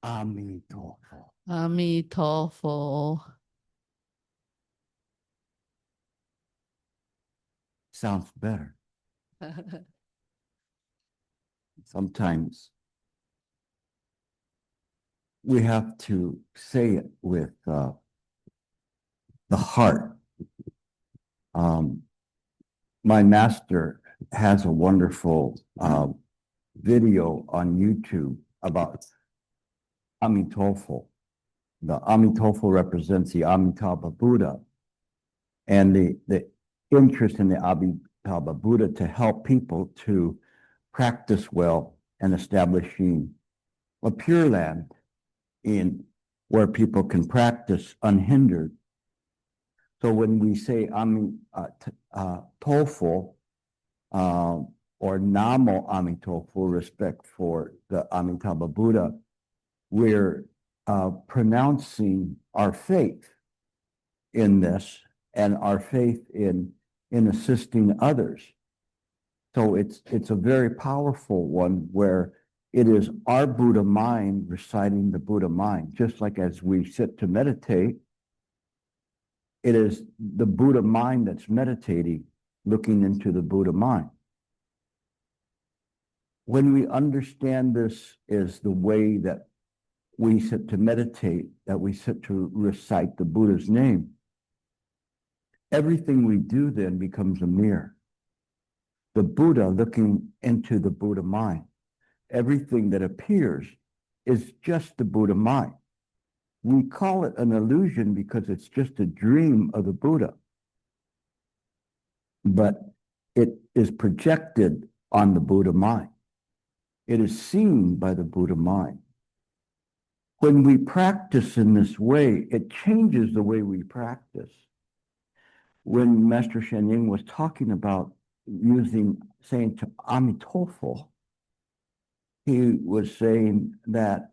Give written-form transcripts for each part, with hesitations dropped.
阿弥陀佛。阿弥陀佛。Sounds better. Sometimes we have to say it with the heart. My master has a wonderful video on YouTube about Amitabha. The Amitabha represents the Amitabha Buddha, and the interest in the Amitabha Buddha to help people to practice well and establishing a pure land in where people can practice unhindered. So when we say Tofu or Namo Amitofu, respect for the Amitabha Buddha, we're pronouncing our faith in this and our faith in assisting others. So it's a very powerful one where it is our Buddha mind reciting the Buddha mind. Just like as we sit to meditate, it is the Buddha mind that's meditating, looking into the Buddha mind. When we understand this is the way that we sit to meditate, that we sit to recite the Buddha's name, everything we do then becomes a mirror. The Buddha looking into the Buddha mind. Everything that appears is just the Buddha mind. We call it an illusion because it's just a dream of the Buddha. But it is projected on the Buddha mind. It is seen by the Buddha mind. When we practice in this way, it changes the way we practice. When Master Sheng Yen was talking about saying to Amitabha, he was saying that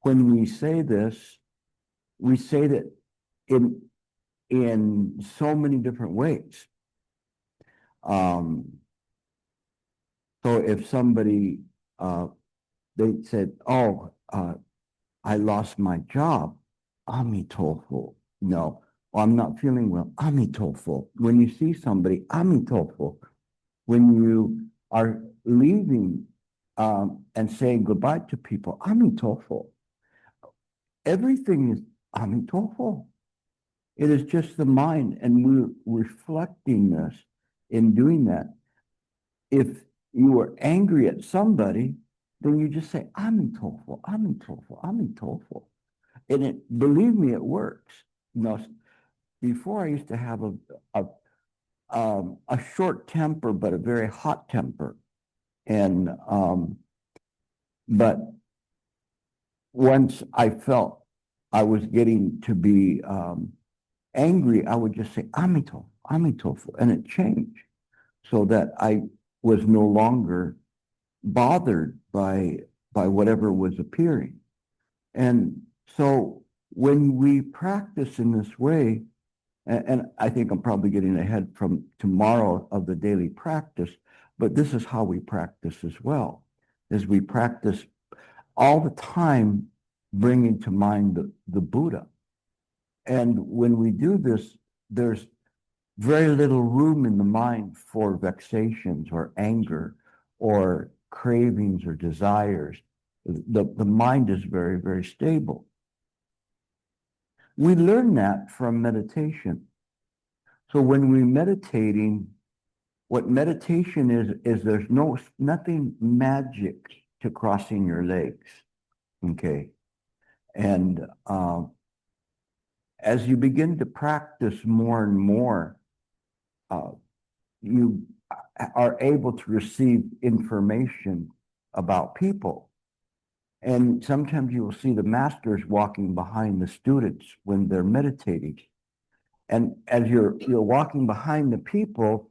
when we say this, we say that in so many different ways. So if somebody, they said, oh, I lost my job, Amitabha. No, I'm not feeling well, Amitabha. When you see somebody, Amitabha. When you are leaving and saying goodbye to people, Amitabha. Everything is Amitabha. It is just the mind, and we're reflecting this in doing that. If you are angry at somebody, then you just say Amitabha, Amitabha, Amitabha. And believe me, it works. You know, before I used to have a short temper, but a very hot temper. And, but once I felt I was getting to be angry, I would just say Amitabha, Amitabha, and it changed so that I was no longer bothered by whatever was appearing. And so when we practice in this way, and I think I'm probably getting ahead from tomorrow of the daily practice, but this is how we practice as well, is we practice all the time bringing to mind the Buddha. And when we do this, there's very little room in the mind for vexations or anger or cravings or desires. The mind is very, very stable. We learn that from meditation. So when we're meditating, what meditation is there's nothing magic to crossing your legs, okay? And as you begin to practice more and more, you are able to receive information about people. And sometimes you will see the masters walking behind the students when they're meditating. And as you're walking behind the people,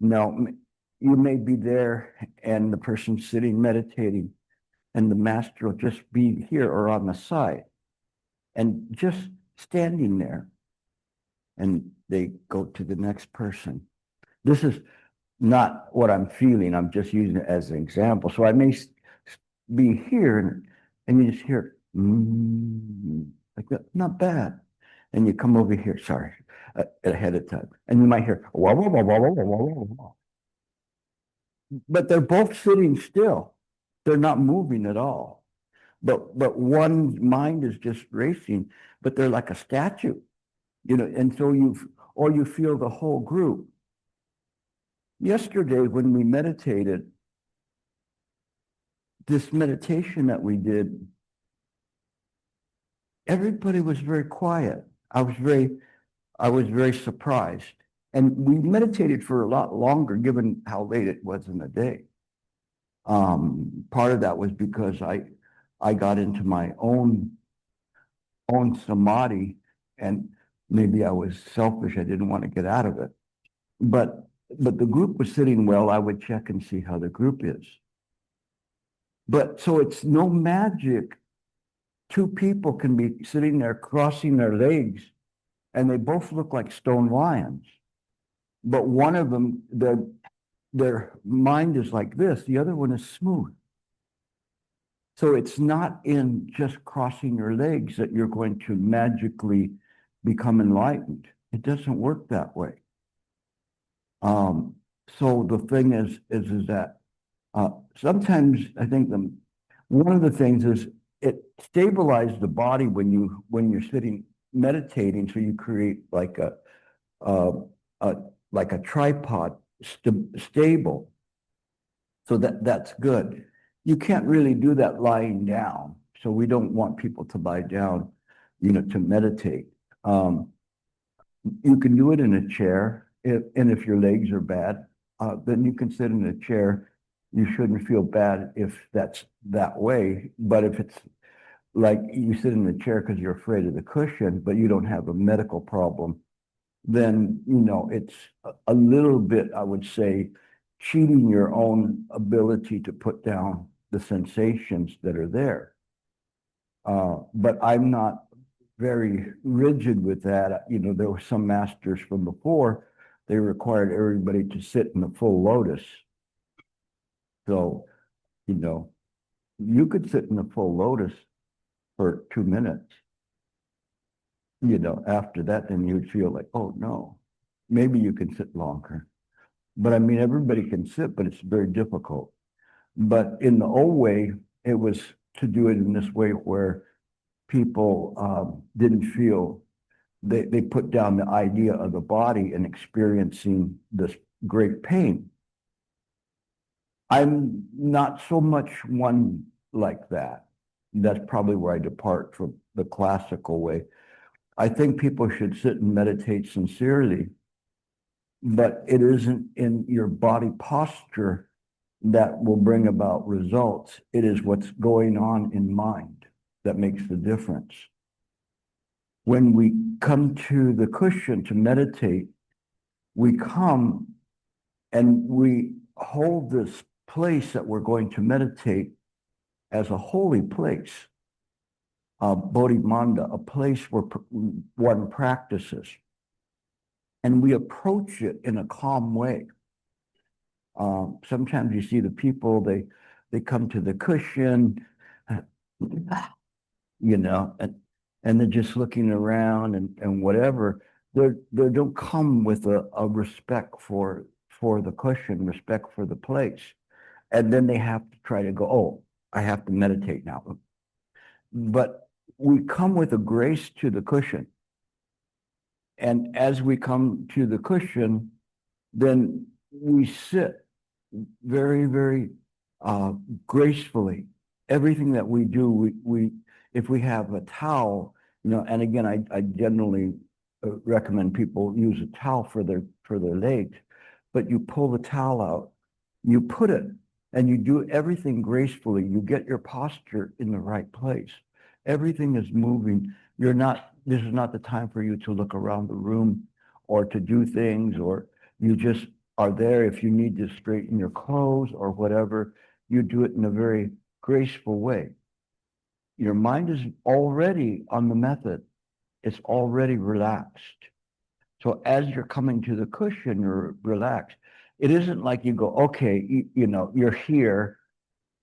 now you may be there and the person sitting meditating, and the master will just be here or on the side and just standing there. And they go to the next person. This is not what I'm feeling. I'm just using it as an example. So I may be here and you just hear Like that, not bad. And you come over here, sorry, ahead of time, and you might hear, wah, wah, wah, wah, wah, wah, wah, wah, wah. But they're both sitting still. They're not moving at all. But one's mind is just racing, but they're like a statue, and so you feel the whole group. Yesterday, when we meditated, this meditation that we did, everybody was very quiet. I was very surprised. And we meditated for a lot longer, given how late it was in the day. Part of that was because I got into my own samadhi, and maybe I was selfish. I didn't want to get out of it. But the group was sitting well. I would check and see how the group is. But so it's no magic. Two people can be sitting there crossing their legs, and they both look like stone lions. But one of them, their mind is like this. The other one is smooth. So it's not in just crossing your legs that you're going to magically become enlightened. It doesn't work that way. So the thing is that sometimes I think one of the things is it stabilizes the body when you're sitting meditating. So you create like a tripod stable. So that's good. You can't really do that lying down. So we don't want people to lie down, to meditate. You can do it in a chair, and if your legs are bad, then you can sit in a chair. You shouldn't feel bad if that's that way. But if it's like you sit in the chair because you're afraid of the cushion, but you don't have a medical problem, then, it's a little bit, I would say, cheating your own ability to put down the sensations that are there. But I'm not very rigid with that. There were some masters from before, they required everybody to sit in the full lotus. So, you could sit in the full lotus for 2 minutes. After that, then you'd feel like, oh no, maybe you can sit longer. But I mean, everybody can sit, but it's very difficult. But in the old way, it was to do it in this way where people didn't feel, they put down the idea of the body and experiencing this great pain. I'm not so much one like that. That's probably where I depart from the classical way. I think people should sit and meditate sincerely, but it isn't in your body posture that will bring about results. It is what's going on in mind that makes the difference. When we come to the cushion to meditate, we come and we hold this place that we're going to meditate as a holy place. Bodhimanda, a place where one practices. And we approach it in a calm way. Sometimes you see the people, they come to the cushion, and they're just looking around and whatever. They don't come with a respect for the cushion, respect for the place. And then they have to try to go, oh, I have to meditate now. But we come with a grace to the cushion. And as we come to the cushion, then we sit very, very gracefully. Everything that we do, if we have a towel, and again, I generally recommend people use a towel for their legs, but you pull the towel out, you put it, and you do everything gracefully. You get your posture in the right place. Everything is moving. This is not the time for you to look around the room or to do things, or you just are there. If you need to straighten your clothes or whatever, you do it in a very graceful way. Your mind is already on the method. It's already relaxed. So as you're coming to the cushion, you're relaxed. It isn't like you go, okay, you're here,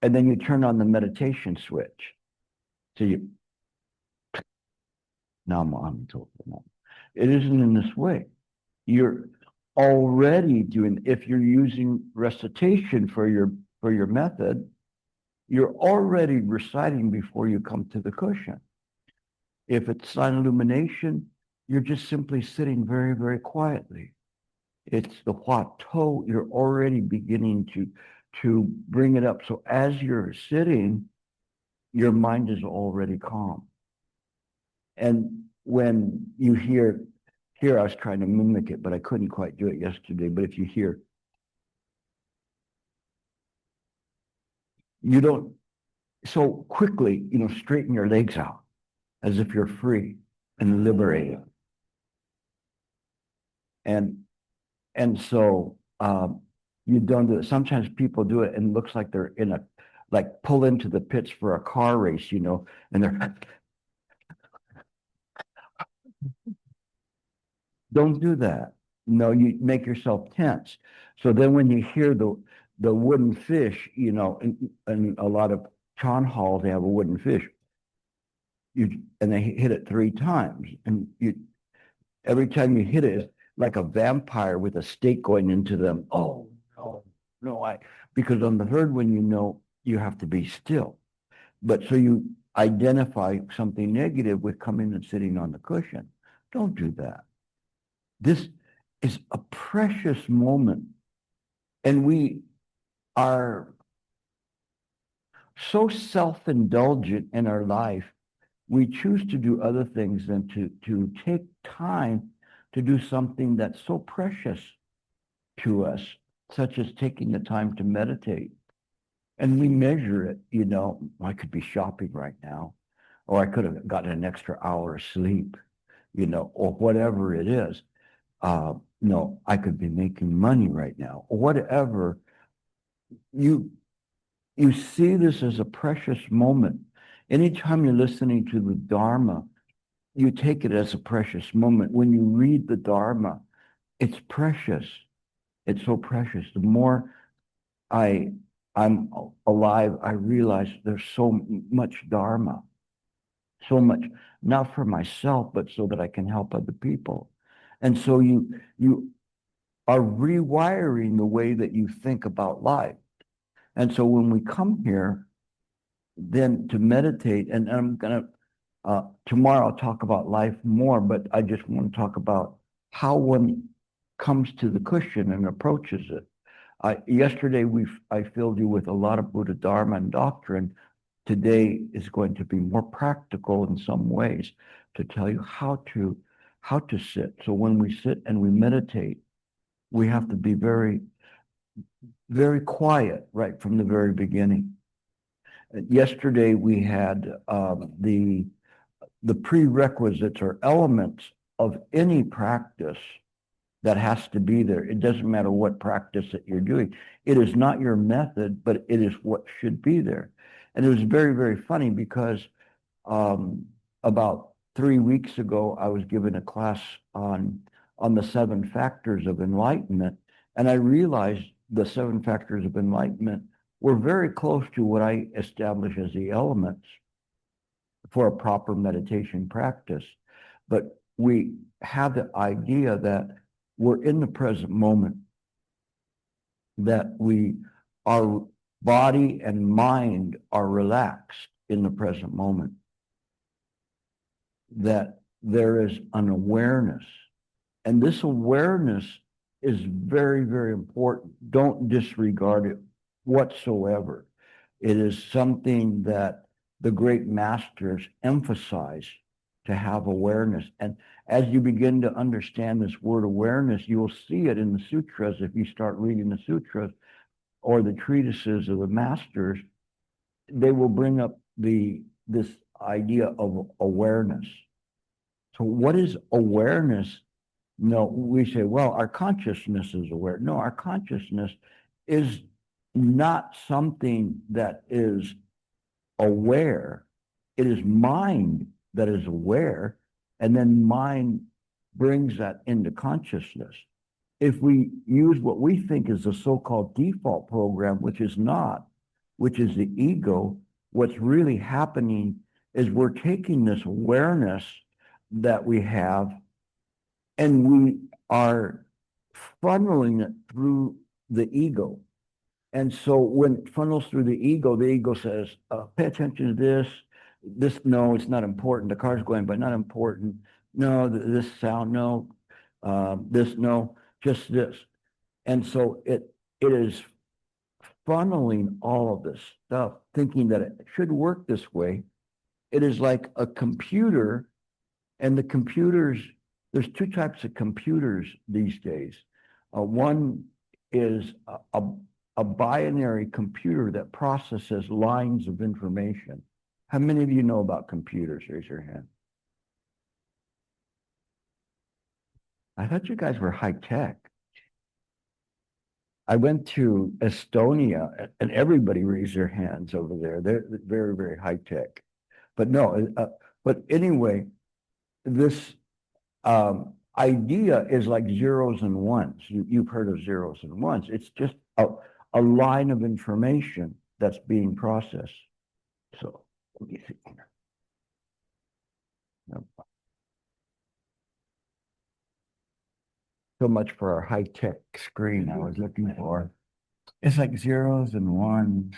and then you turn on the meditation switch. So you, now I'm told. It isn't in this way. You're already doing, if you're using recitation for your method, you're already reciting before you come to the cushion. If it's silent illumination, you're just simply sitting very, very quietly. It's the 𝐴𝐴, you're already beginning to bring it up. So as you're sitting, your mind is already calm. And when you hear, here I was trying to mimic it, but I couldn't quite do it yesterday. But if you hear, you don't so quickly, straighten your legs out as if you're free and liberated. And so you don't do it. Sometimes people do it and it looks like they're in like pull into the pits for a car race, and they're, don't do that. No, you make yourself tense. So then when you hear the wooden fish, in a lot of Chan halls, they have a wooden fish. And they hit it 3 times. And every time you hit it, it's like a vampire with a stake going into them. Oh, no, because on the 3rd one, you have to be still. But so you identify something negative with coming and sitting on the cushion. Don't do that. This is a precious moment. And we are so self-indulgent in our life, we choose to do other things than to take time to do something that's so precious to us, such as taking the time to meditate. And we measure it, I could be shopping right now, or I could have gotten an extra hour of sleep, or whatever it is. No, I could be making money right now, or whatever. You see this as a precious moment. Anytime you're listening to the Dharma, you take it as a precious moment. When you read the Dharma, it's precious. It's so precious. The more I'm alive, I realize there's so much Dharma, so much, not for myself, but so that I can help other people. And so you are rewiring the way that you think about life. And so when we come here, then to meditate, and I'm going to, tomorrow I'll talk about life more, but I just want to talk about how one comes to the cushion and approaches it. Yesterday, I filled you with a lot of Buddha Dharma and doctrine. Today is going to be more practical in some ways to tell you how to sit. So when we sit and we meditate, we have to be very, very quiet right from the very beginning. Yesterday we had the prerequisites or elements of any practice that has to be there. It doesn't matter what practice that you're doing. It is not your method, but it is what should be there. And it was very, very funny because about 3 weeks ago, I was given a class on the 7 factors of enlightenment, and I realized the 7 factors of enlightenment were very close to what I establish as the elements for a proper meditation practice. But we have the idea that we're in the present moment, that our body and mind are relaxed in the present moment, that there is an awareness. And this awareness is very, very important. Don't disregard it whatsoever. It is something that the great masters emphasize, to have awareness. And as you begin to understand this word awareness, you will see it in the sutras. If you start reading the sutras or the treatises of the masters, they will bring up this idea of awareness. So what is awareness? No, we say, well, our consciousness is aware. No, our consciousness is not something that is aware. It is mind that is aware, and then mind brings that into consciousness. If we use what we think is the so-called default program, which is not, which is the ego, what's really happening is we're taking this awareness that we have and we are funneling it through the ego. And so when it funnels through the ego says, pay attention to this, no, it's not important. The car's going, but not important. No, this sound, no, this, no, just this. And so it is funneling all of this stuff, thinking that it should work this way. It is like a computer, and the computers, there's two types of computers these days. One is a binary computer that processes lines of information. How many of you know about computers? Raise your hand. I thought you guys were high tech. I went to Estonia and everybody raised their hands over there. They're very, very high tech. But no, but anyway, this idea is like zeros and ones. You've heard of zeros and ones. It's just a line of information that's being processed. So let me see here. So much for our high-tech screen I was looking for. It's like zeros and ones.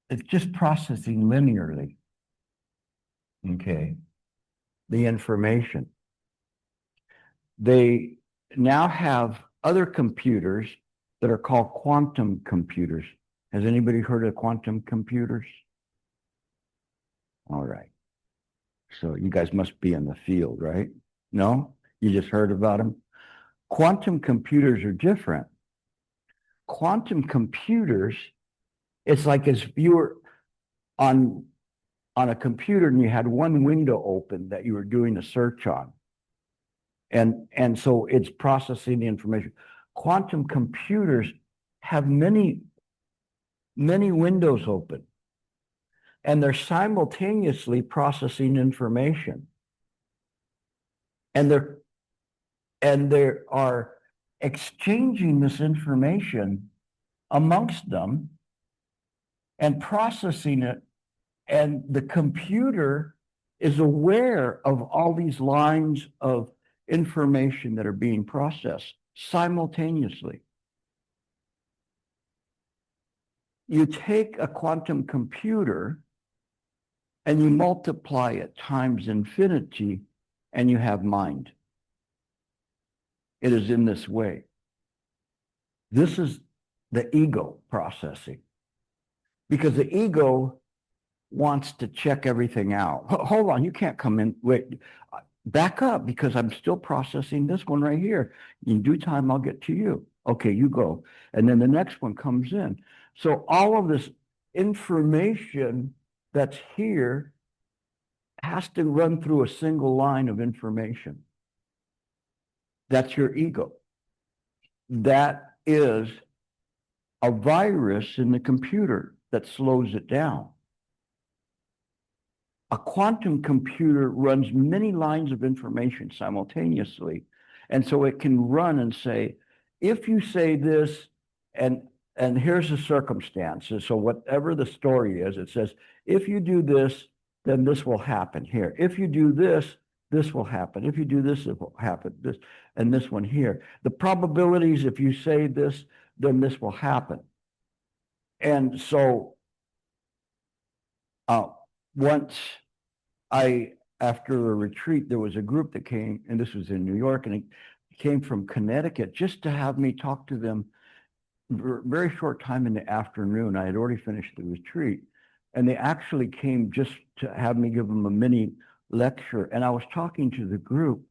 It's just processing linearly. Okay. The information. They now have other computers that are called quantum computers. Has anybody heard of quantum computers? All right. So you guys must be in the field, right? No? You just heard about them? Quantum computers are different. Quantum computers, it's like as if you were on a computer and you had one window open that you were doing a search on. And so it's processing the information. Quantum computers have many windows open, and they're simultaneously processing information. And they are exchanging this information amongst them and processing it. And the computer is aware of all these lines of information that are being processed simultaneously. You take a quantum computer and you multiply it times infinity, and you have mind. It is in this way. This is the ego processing. Because the ego wants to check everything out. Hold on, you can't come in. Wait, back up, because I'm still processing this one right here. In due time, I'll get to you. Okay, you go. And then the next one comes in. So all of this information that's here has to run through a single line of information. That's your ego. That is a virus in the computer that slows it down. A quantum computer runs many lines of information simultaneously. And so it can run and say, if you say this, and here's the circumstances. So whatever the story is, it says, if you do this, then this will happen here. If you do this, this will happen. If you do this, it will happen. This and this one here. The probabilities, if you say this, then this will happen. And so once after a retreat, there was a group that came, and this was in New York, and it came from Connecticut just to have me talk to them very short time in the afternoon. I had already finished the retreat, and they actually came just to have me give them a mini lecture. And I was talking to the group,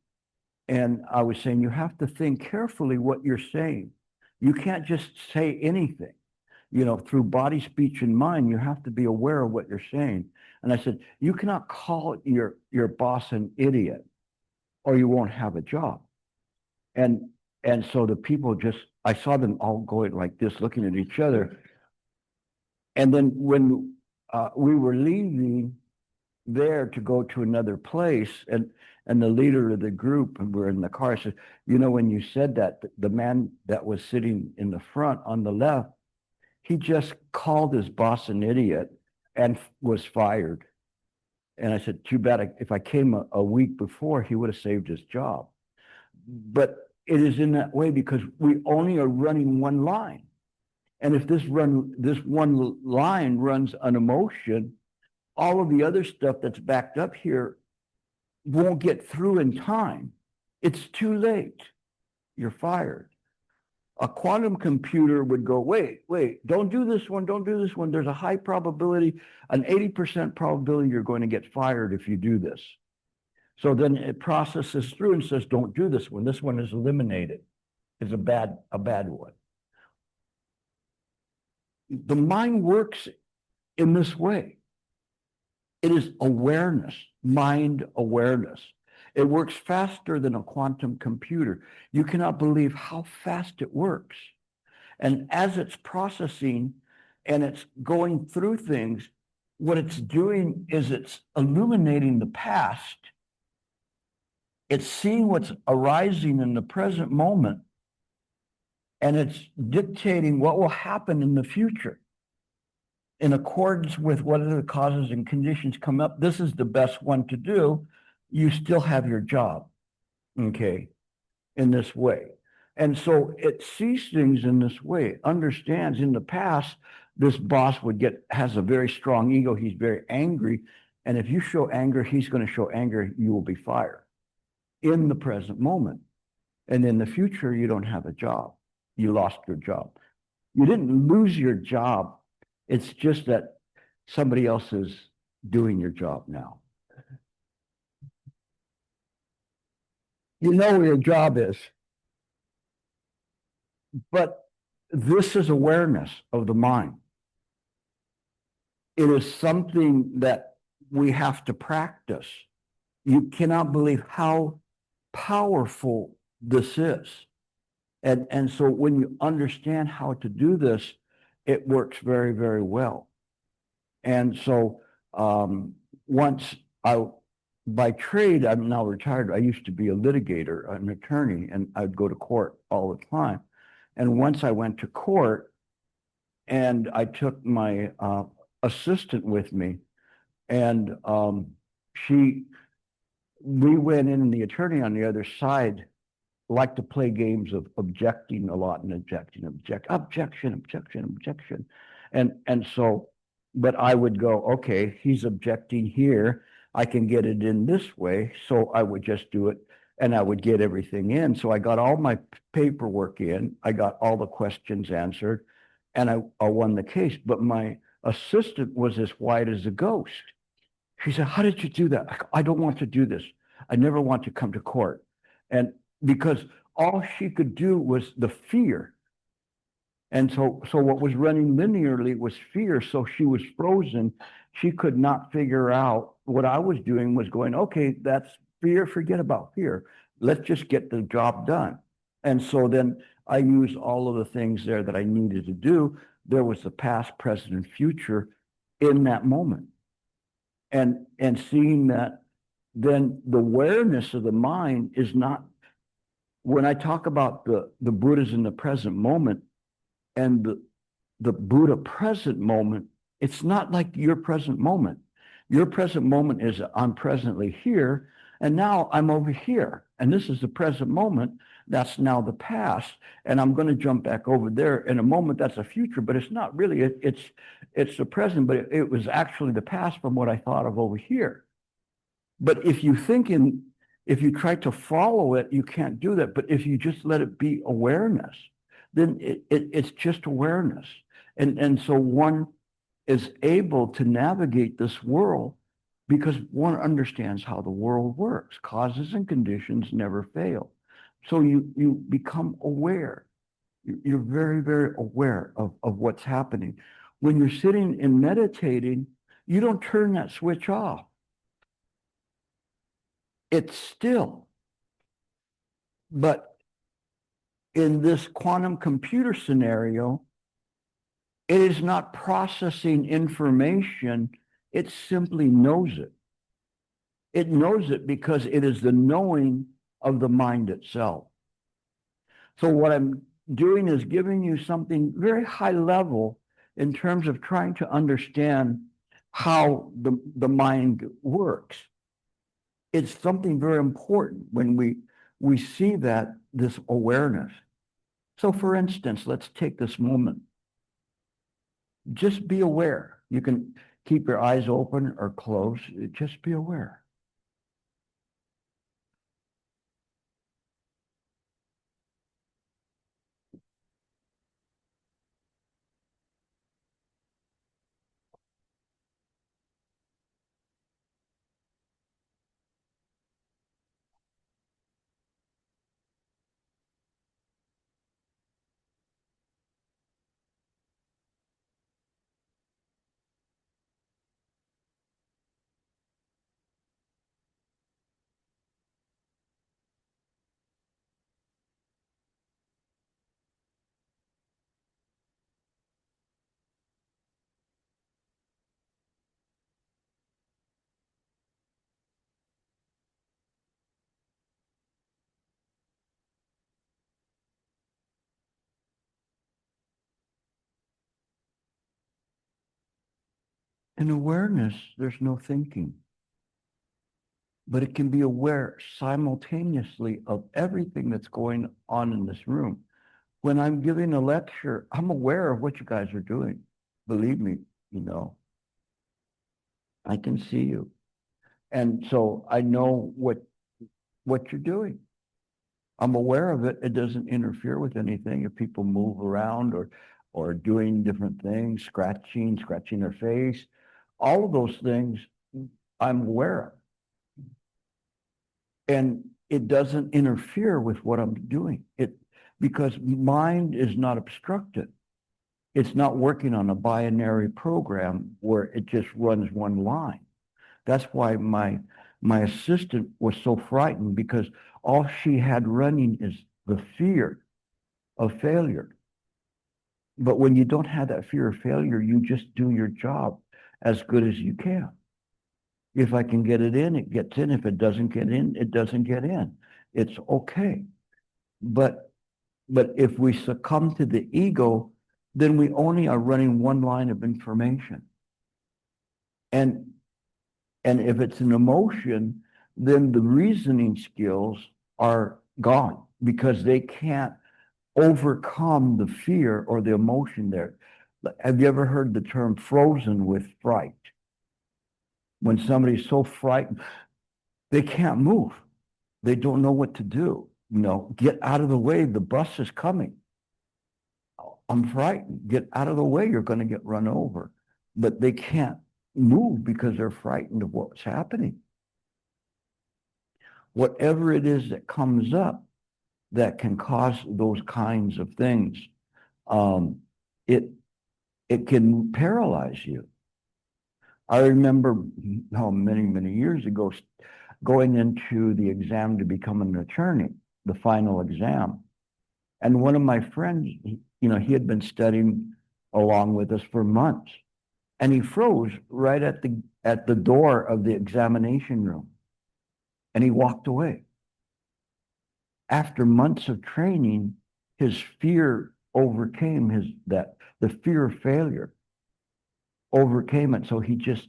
and I was saying, you have to think carefully what you're saying. You can't just say anything. You know, through body, speech, and mind, you have to be aware of what you're saying. And I said, you cannot call your boss an idiot, or you won't have a job. And so the people just, I saw them all going like this, looking at each other. And then when we were leaving there to go to another place, and the leader of the group, and we're in the car, said, you know, when you said that, the man that was sitting in the front on the left, he just called his boss an idiot, and was fired. And I said, too bad, if I came a week before, he would have saved his job. But it is in that way because we only are running one line. And if this one line runs an emotion, all of the other stuff that's backed up here won't get through in time. It's too late. You're fired. A quantum computer would go, wait, don't do this one, don't do this one. There's a high probability, an 80% probability you're going to get fired if you do this. So then it processes through and says, don't do this one. This one is eliminated. It's a bad one. The mind works in this way. It is awareness, mind awareness. It works faster than a quantum computer. You cannot believe how fast it works. And as it's processing and it's going through things, what it's doing is it's illuminating the past. It's seeing what's arising in the present moment, and it's dictating what will happen in the future in accordance with whatever the causes and conditions come up. This is the best one to do. You still have your job, okay, in this way. And so it sees things in this way. It understands in the past, this boss has a very strong ego. He's very angry. And if you show anger, he's going to show anger. You will be fired in the present moment. And in the future, you don't have a job. You lost your job. You didn't lose your job. It's just that somebody else is doing your job now. You know where your job is. But this is awareness of the mind. It is something that we have to practice. You cannot believe how powerful this is. And so when you understand how to do this, it works very, very well. And so by trade, I'm now retired. I used to be a litigator, an attorney, and I'd go to court all the time. And once I went to court, and I took my assistant with me, and we went in, and the attorney on the other side liked to play games of objecting a lot and objection. And so, but I would go, okay, he's objecting here. I can get it in this way. So I would just do it, and I would get everything in. So I got all my paperwork in. I got all the questions answered, and I won the case. But my assistant was as white as a ghost. She said, how did you do that? I don't want to do this. I never want to come to court. And because all she could do was the fear. And so what was running linearly was fear. So she was frozen. She could not figure out what I was doing was going, okay, that's fear. Forget about fear. Let's just get the job done. And so then I used all of the things there that I needed to do. There was the past, present, and future in that moment. And seeing that, then the awareness of the mind is not, when I talk about the Buddhas in the present moment and the Buddha present moment, it's not like your present moment. Your present moment is I'm presently here, and now I'm over here. And this is the present moment. That's now the past. And I'm going to jump back over there in a moment. That's a future, but it's not really. It's the present, but it was actually the past from what I thought of over here. But if you try to follow it, you can't do that. But if you just let it be awareness, then it's just awareness. And so one is able to navigate this world because one understands how the world works. Causes and conditions never fail. So you become aware. You're very, very aware of what's happening. When you're sitting and meditating, you don't turn that switch off. It's still. But in this quantum computer scenario, it is not processing information. It simply knows it. It knows it because it is the knowing of the mind itself. So what I'm doing is giving you something very high level in terms of trying to understand how the mind works. It's something very important when we see that, this awareness. So for instance, let's take this moment. Just be aware. You can keep your eyes open or closed. Just be aware. In awareness, there's no thinking, but it can be aware simultaneously of everything that's going on in this room. When I'm giving a lecture, I'm aware of what you guys are doing. Believe me, you know, I can see you. And so I know what you're doing. I'm aware of it. It doesn't interfere with anything. If people move around or doing different things, scratching their face, all of those things I'm aware of. And it doesn't interfere with what I'm doing. Because mind is not obstructed. It's not working on a binary program where it just runs one line. That's why my assistant was so frightened, because all she had running is the fear of failure. But when you don't have that fear of failure, you just do your job as good as you can. If I can get it in, it gets in. If it doesn't get in, it doesn't get in. It's okay. But if we succumb to the ego, then we only are running one line of information. And if it's an emotion, then the reasoning skills are gone, because they can't overcome the fear or the emotion there. Have you ever heard the term frozen with fright? When somebody's so frightened, they can't move. They don't know what to do. You know, get out of the way, the bus is coming. I'm frightened. Get out of the way, you're going to get run over. But they can't move because they're frightened of what's happening. Whatever it is that comes up that can cause those kinds of things, it can paralyze you. I remember many years ago going into the exam to become an attorney, the final exam. And one of my friends, he had been studying along with us for months, and he froze right at the door of the examination room, and he walked away. After months of training, his fear overcame the fear of failure overcame it. So he just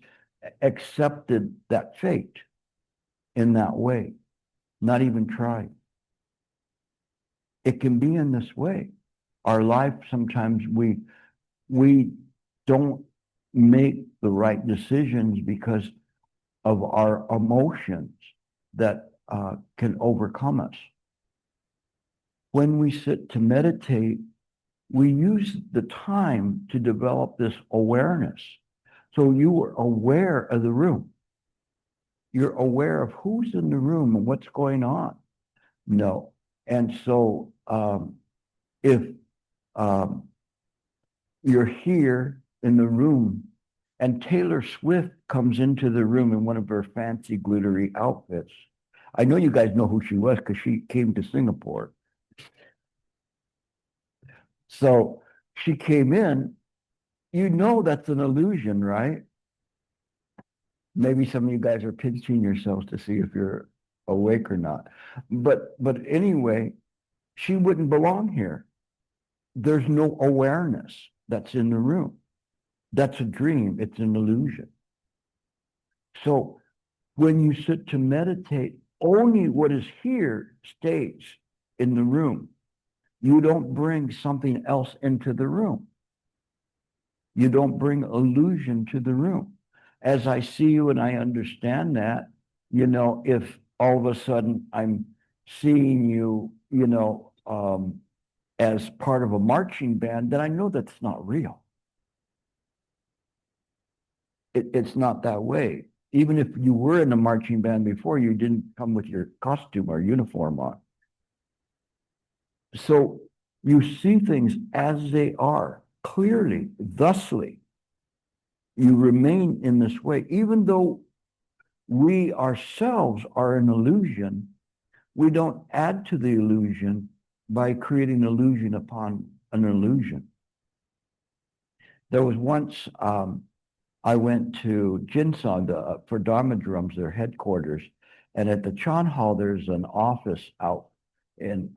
accepted that fate in that way, not even trying. It can be in this way. Our life, sometimes we don't make the right decisions because of our emotions that can overcome us. When we sit to meditate, we use the time to develop this awareness. So you are aware of the room. You're aware of who's in the room and what's going on. No. And so if you're here in the room and Taylor Swift comes into the room in one of her fancy glittery outfits, I know you guys know who she was because she came to Singapore. So she came in, you know that's an illusion, right? Maybe some of you guys are pinching yourselves to see if you're awake or not. But anyway, she wouldn't belong here. There's no awareness that's in the room. That's a dream. It's an illusion. So when you sit to meditate, only what is here stays in the room. You don't bring something else into the room. You don't bring illusion to the room. As I see you and I understand that, if all of a sudden I'm seeing you, as part of a marching band, then I know that's not real. It's not that way. Even if you were in a marching band before, you didn't come with your costume or uniform on. So you see things as they are, clearly, thusly. You remain in this way. Even though we ourselves are an illusion, we don't add to the illusion by creating illusion upon an illusion. There was once I went to Jinsan for Dharma drums, their headquarters, and at the Chan Hall, there's an office out in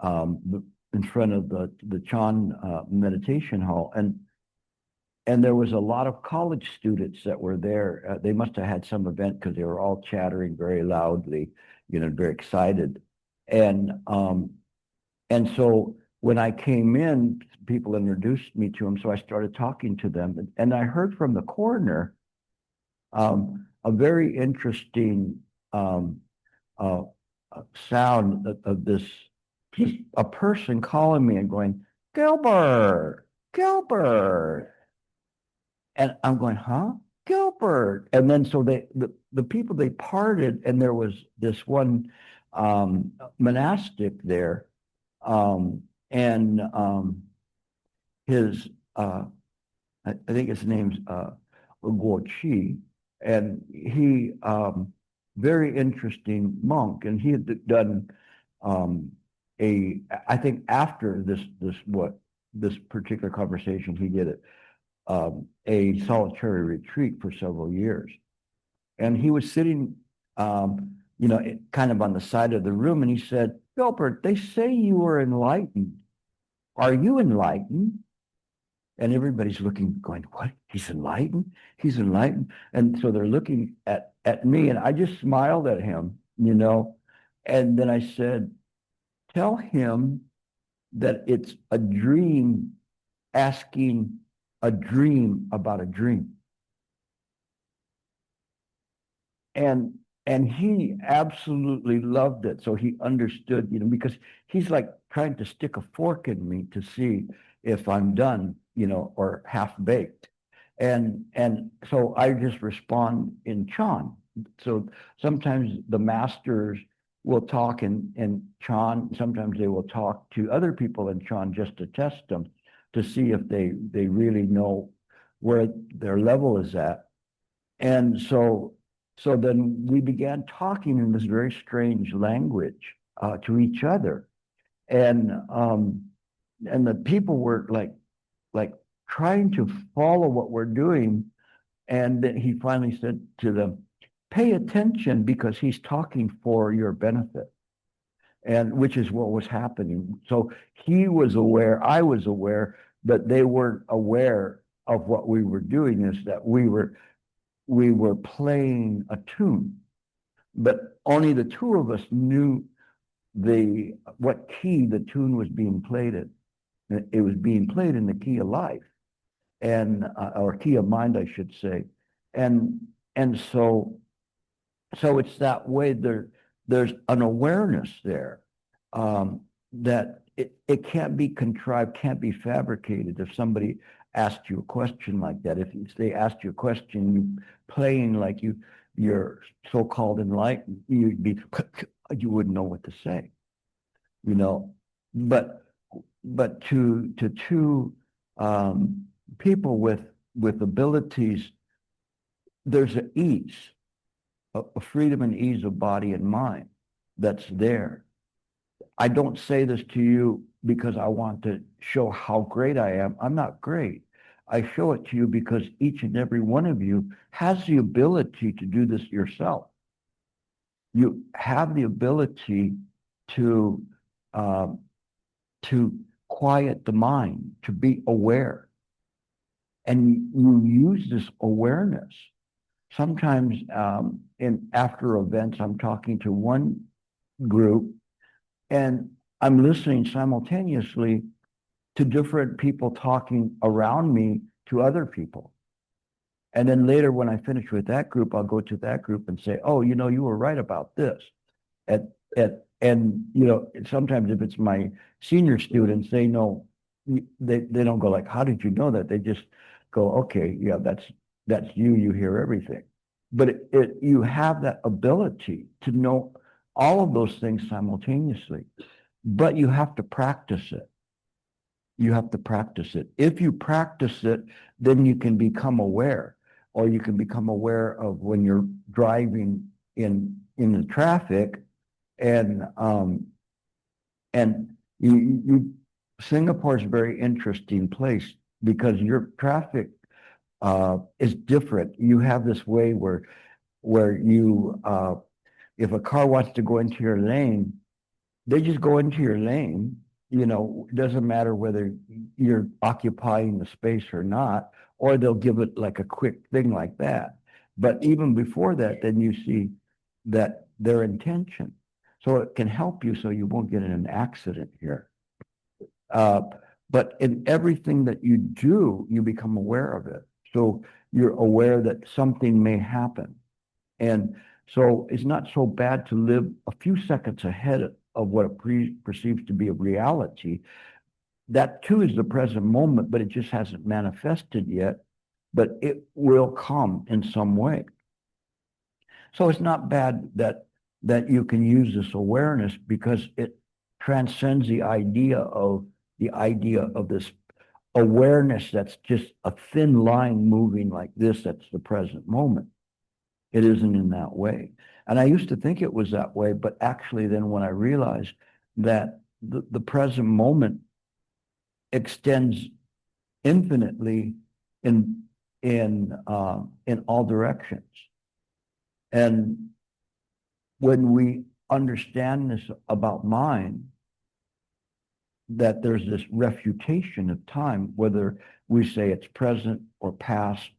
front of the Chan meditation hall, and there was a lot of college students that were there. They must have had some event because they were all chattering very loudly, very excited, and so when I came in, people introduced me to them, so I started talking to them, and I heard from the corner a very interesting sound of this, a person calling me and going, Gilbert, Gilbert. And I'm going, huh? Gilbert. And then so the people, they parted, and there was this one monastic there, and his I think his name's Guo-Chi, and he very interesting monk, and he had done I think after this particular conversation, he did it a solitary retreat for several years, and he was sitting kind of on the side of the room, and he said, Gilbert, they say you are enlightened. Are you enlightened? And everybody's looking, going, what? He's enlightened? He's enlightened? And so they're looking at me, and I just smiled at him, and then I said, tell him that it's a dream asking a dream about a dream. And he absolutely loved it. So he understood, because he's like trying to stick a fork in me to see if I'm done, or half-baked. And so I just respond in Chan. So sometimes the masters will talk in Chan. Sometimes they will talk to other people in Chan just to test them, to see if they really know where their level is at. And so then we began talking in this very strange language to each other. And the people were like trying to follow what we're doing. And then he finally said to them, pay attention, because he's talking for your benefit. And which is what was happening. So he was aware, I was aware, but they weren't aware of what we were doing, is that we were playing a tune, but only the two of us knew what key the tune was being played in. It was being played in the key of life, and or key of mind, I should say. And so it's that way. There's an awareness there that it can't be contrived, can't be fabricated. If somebody asked you a question like that, if they asked you a question, you playing like you're so-called enlightened, you wouldn't know what to say, But to two people with abilities, there's an ease, a freedom and ease of body and mind that's there. I don't say this to you because I want to show how great I am. I'm not great. I show it to you because each and every one of you has the ability to do this yourself. You have the ability to quiet the mind, to be aware. And you use this awareness. sometimes in after events, I'm talking to one group and I'm listening simultaneously to different people talking around me to other people. And then later when I finish with that group, I'll go to that group and say, oh, you know, you were right about this. And you know, sometimes if it's my senior students, they know, they don't go like, how did you know that? They just go, okay, yeah, that's you, you hear everything. But you have that ability to know all of those things simultaneously, but you have to practice it. You have to practice it. If you practice it, then you can become aware, or you can become aware of when you're driving in the traffic, and Singapore is a very interesting place because your traffic is different. You have this way where you if a car wants to go into your lane, they just go into your lane. You know, it doesn't matter whether you're occupying the space or not, or they'll give it like a quick thing like that. But even before that, then you see that their intention. So it can help you so you won't get in an accident here. But in everything that you do, you become aware of it. So you're aware that something may happen. And so it's not so bad to live a few seconds ahead of what it perceives to be a reality. That too is the present moment, but it just hasn't manifested yet, but it will come in some way. So it's not bad that you can use this awareness because it transcends the idea of this awareness that's just a thin line moving like this, that's the present moment. It isn't in that way. And I used to think it was that way, but actually then when I realized that the present moment extends infinitely in all directions. And when we understand this about mind, that there's this refutation of time, whether we say it's present or past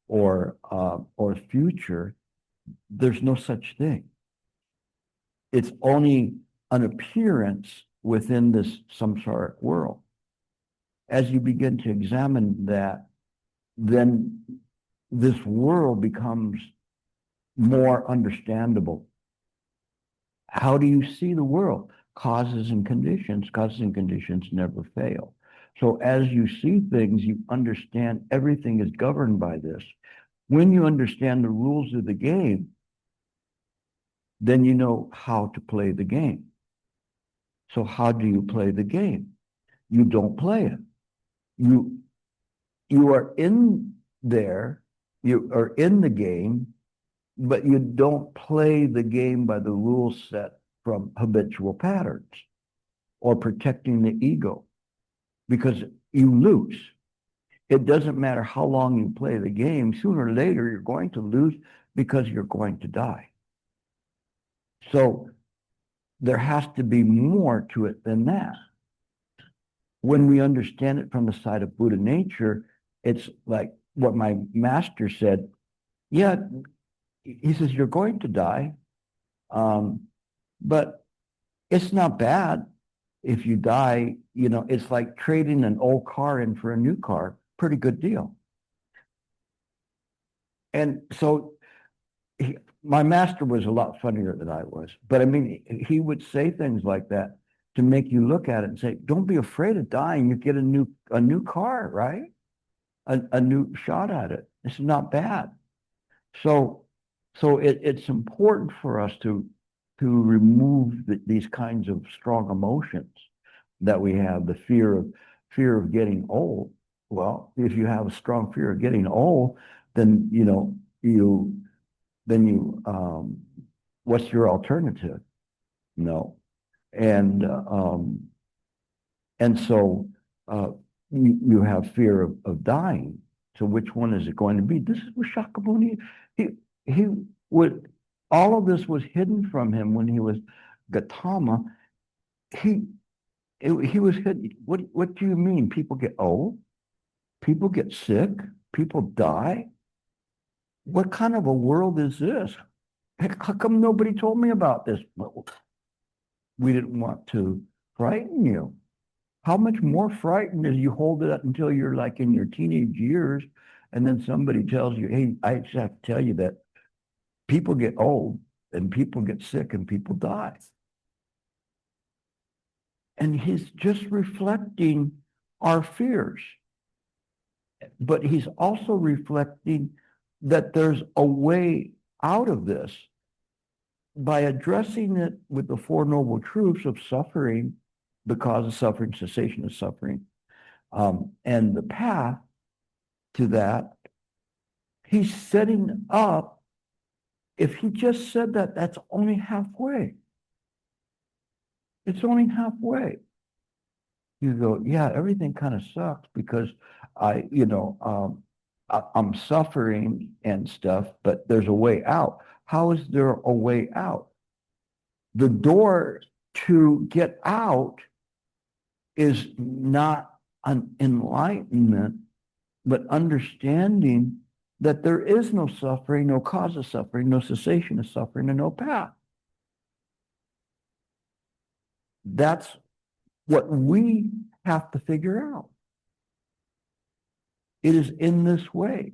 or future, there's no such thing. It's only an appearance within this samsaric world. As you begin to examine that, then this world becomes more understandable. How do you see the world? Causes and conditions. Causes and conditions never fail. So as you see things, you understand everything is governed by this. When you understand the rules of the game, then you know how to play the game. So how do you play the game? You don't play it. You are in there, you are in the game, but you don't play the game by the rules set from habitual patterns or protecting the ego, because you lose. It doesn't matter how long you play the game, sooner or later you're going to lose because you're going to die. So there has to be more to it than that. When we understand it from the side of Buddha nature, it's like what my master said. Yeah, he says, you're going to die, but it's not bad if you die. You know, it's like trading an old car in for a new car. Pretty good deal. And so my master was a lot funnier than I was, but I mean, he would say things like that to make you look at it and say, don't be afraid of dying. You get a new car, right? A new shot at it. It's not bad. So it's important for us to remove these kinds of strong emotions that we have, the fear of getting old. Well, if you have a strong fear of getting old, then what's your alternative? No. And so you have fear of dying. So which one is it going to be? This is what Shakyamuni, he would, all of this was hidden from him when he was Gautama. He was hidden. What do you mean? People get old? People get sick? People die? what kind of a world is this? Heck, how come nobody told me about this? Well, we didn't want to frighten you. How much more frightened is you hold it up until you're like in your teenage years, and then somebody tells you, hey, I just have to tell you that people get old and people get sick and people die. And he's just reflecting our fears. But he's also reflecting that there's a way out of this by addressing it with the Four Noble Truths of suffering, the cause of suffering, cessation of suffering, and the path to that. He's setting up, if he just said that, that's only halfway. It's only halfway. You go, yeah, everything kind of sucks because I'm suffering and stuff, but there's a way out. How is there a way out? The door to get out is not an enlightenment, but understanding that there is no suffering, no cause of suffering, no cessation of suffering, and no path. That's what we have to figure out. It is in this way.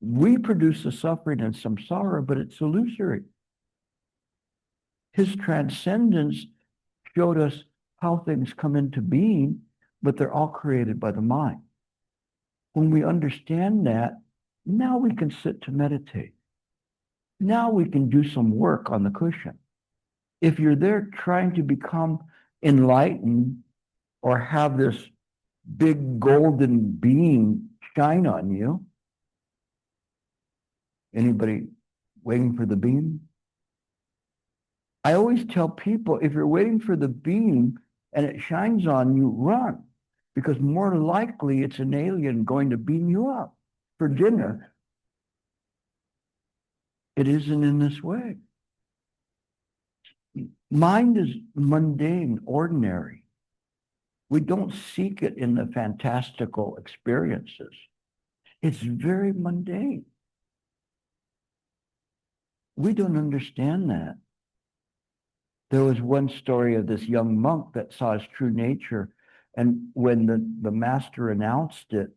We produce the suffering and samsara, but it's illusory. His transcendence showed us how things come into being, but they're all created by the mind. When we understand that, now we can sit to meditate. Now we can do some work on the cushion. If you're there trying to become enlightened or have this big golden beam shine on you, anybody waiting for the beam? I always tell people, if you're waiting for the beam and it shines on you, run, because more likely it's an alien going to beam you up for dinner. It isn't in this way. Mind is mundane, ordinary. We don't seek it in the fantastical experiences. It's very mundane. We don't understand that. There was one story of this young monk that saw his true nature, and when the master announced it,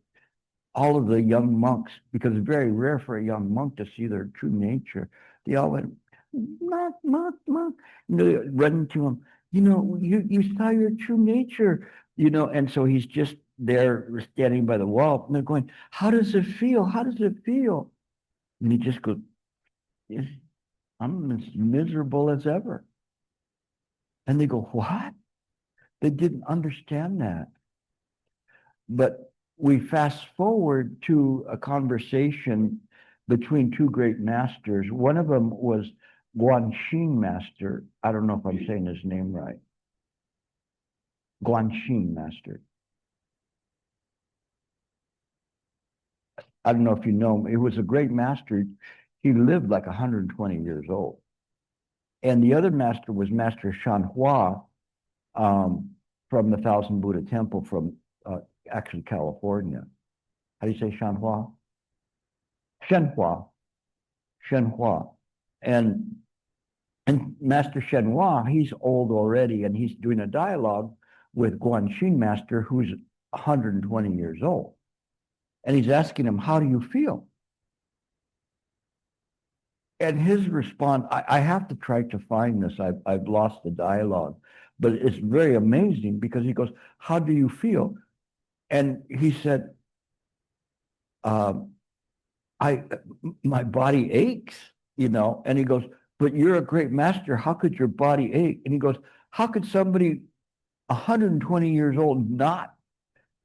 all of the young monks, because it's very rare for a young monk to see their true nature, they all went, monk, monk, monk, running to him, you saw your true nature, and so he's just there standing by the wall, and they're going, how does it feel? How does it feel? And he just goes, yes, I'm as miserable as ever. And they go, what? They didn't understand that. But we fast forward to a conversation between two great masters. One of them was Guanxin Master. I don't know if I'm saying his name right. Guanxin Master. I don't know if you know him. He was a great master. He lived like 120 years old. And the other master was Master Shanhua from the Thousand Buddha Temple from actually California. How do you say Shanhua? Shenhua. Shenhua. And Master Shenhua, he's old already, and he's doing a dialogue with Guanxin Master, who's 120 years old. And he's asking him, how do you feel? And his response, I have to try to find this. I've lost the dialogue, but it's very amazing because he goes, how do you feel? And he said, my body aches, and he goes, but you're a great master. How could your body ache? And he goes, how could somebody 120 years old not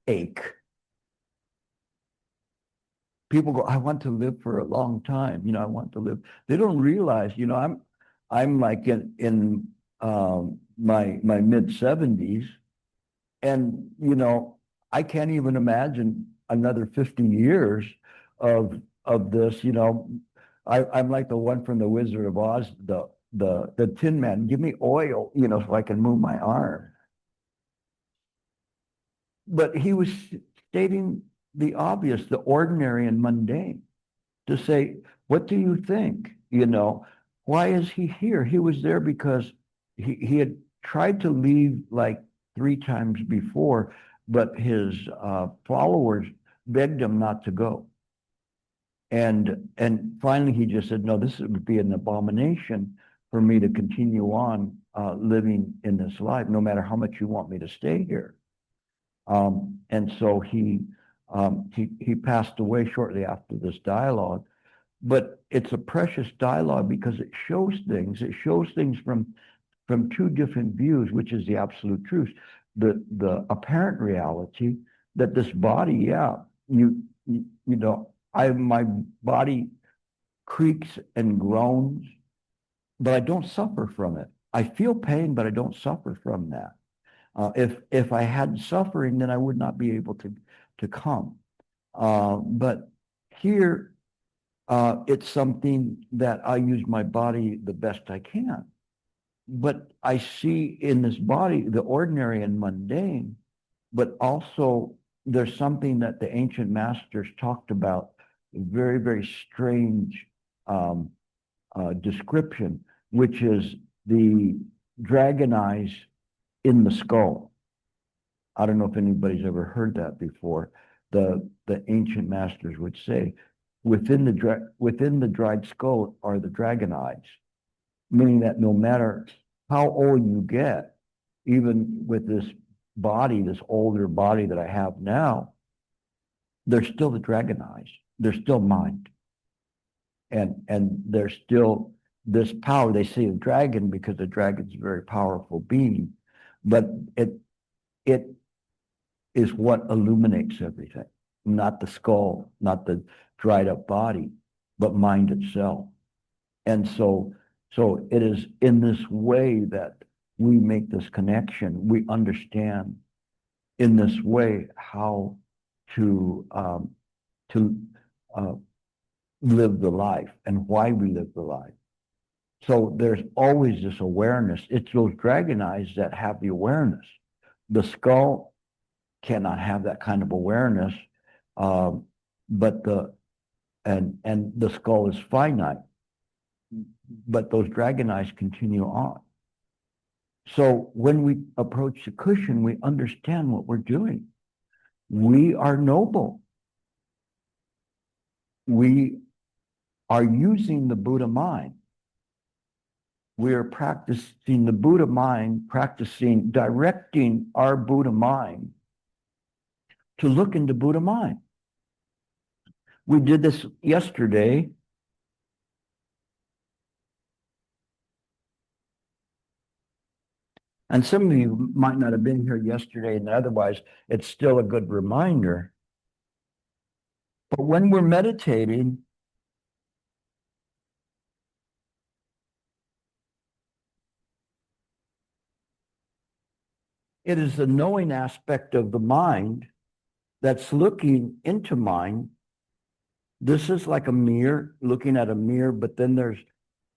ache? People go, I want to live for a long time. I want to live. They don't realize, I'm like in my mid-70s, and I can't even imagine another 50 years of this. I'm like the one from the Wizard of Oz, the Tin Man. Give me oil, so I can move my arm. But he was stating the obvious, the ordinary and mundane. to say, what do you think? You know, why is he here? He was there because he had tried to leave like 3 times before, but his followers begged him not to go. And finally he just said, no, this would be an abomination for me to continue on living in this life, no matter how much you want me to stay here. And so he passed away shortly after this dialogue. But it's a precious dialogue because it shows things. It shows things from 2 different views, which is the absolute truth. The apparent reality that this body, yeah, you know, my body creaks and groans, but I don't suffer from it. I feel pain, but I don't suffer from that. If I had suffering, then I would not be able to come. But here, it's something that I use my body the best I can. But I see in this body the ordinary and mundane, but also there's something that the ancient masters talked about, very, very strange description, which is the dragon eyes in the skull. I don't know if anybody's ever heard that before. The ancient masters would say, within the dried skull are the dragon eyes, meaning that no matter how old you get, even with this body, this older body that I have now, there's still the dragon eyes. There's still mind. And there's still this power. They say a dragon because the dragon's a very powerful being, but it is what illuminates everything, not the skull, not the dried up body, but mind itself. And so it is in this way that we make this connection. We understand in this way how to live the life and why we live the life. So there's always this awareness. It's those dragon eyes that have the awareness. The skull cannot have that kind of awareness, but the skull is finite. But those dragon eyes continue on. So when we approach the cushion, we understand what we're doing. We are noble. We are using the Buddha mind. We are practicing the Buddha mind, directing our Buddha mind to look into Buddha mind. We did this yesterday. And some of you might not have been here yesterday, and otherwise it's still a good reminder. But when we're meditating, it is the knowing aspect of the mind that's looking into mind. This is like a mirror, looking at a mirror, but then there's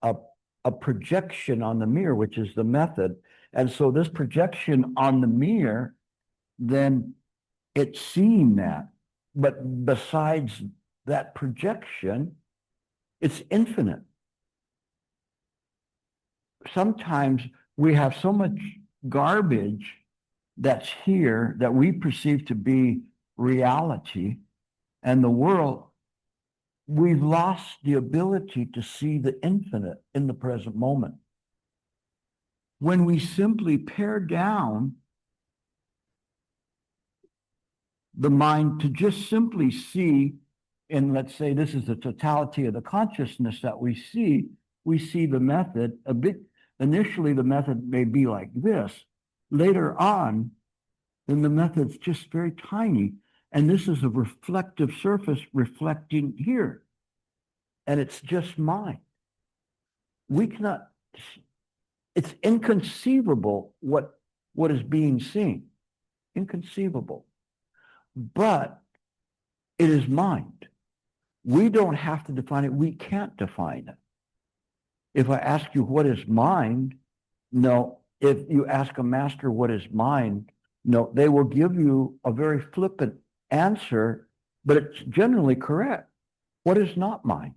a projection on the mirror, which is the method. And so this projection on the mirror, then it's seeing that. But besides that projection, it's infinite. Sometimes we have so much garbage that's here that we perceive to be reality, and the world, we've lost the ability to see the infinite in the present moment. When we simply pare down the mind to just simply see, and let's say this is the totality of the consciousness that we see the method a bit. Initially, the method may be like this. Later on, then the method's just very tiny. And this is a reflective surface reflecting here. And it's just mind. We cannot, it's inconceivable what is being seen. Inconceivable. But it is mind. We don't have to define it. We can't define it. If I ask you what is mind, no. If you ask a master what is mind, no, they will give you a very flippant answer, but it's generally correct. What is not mind?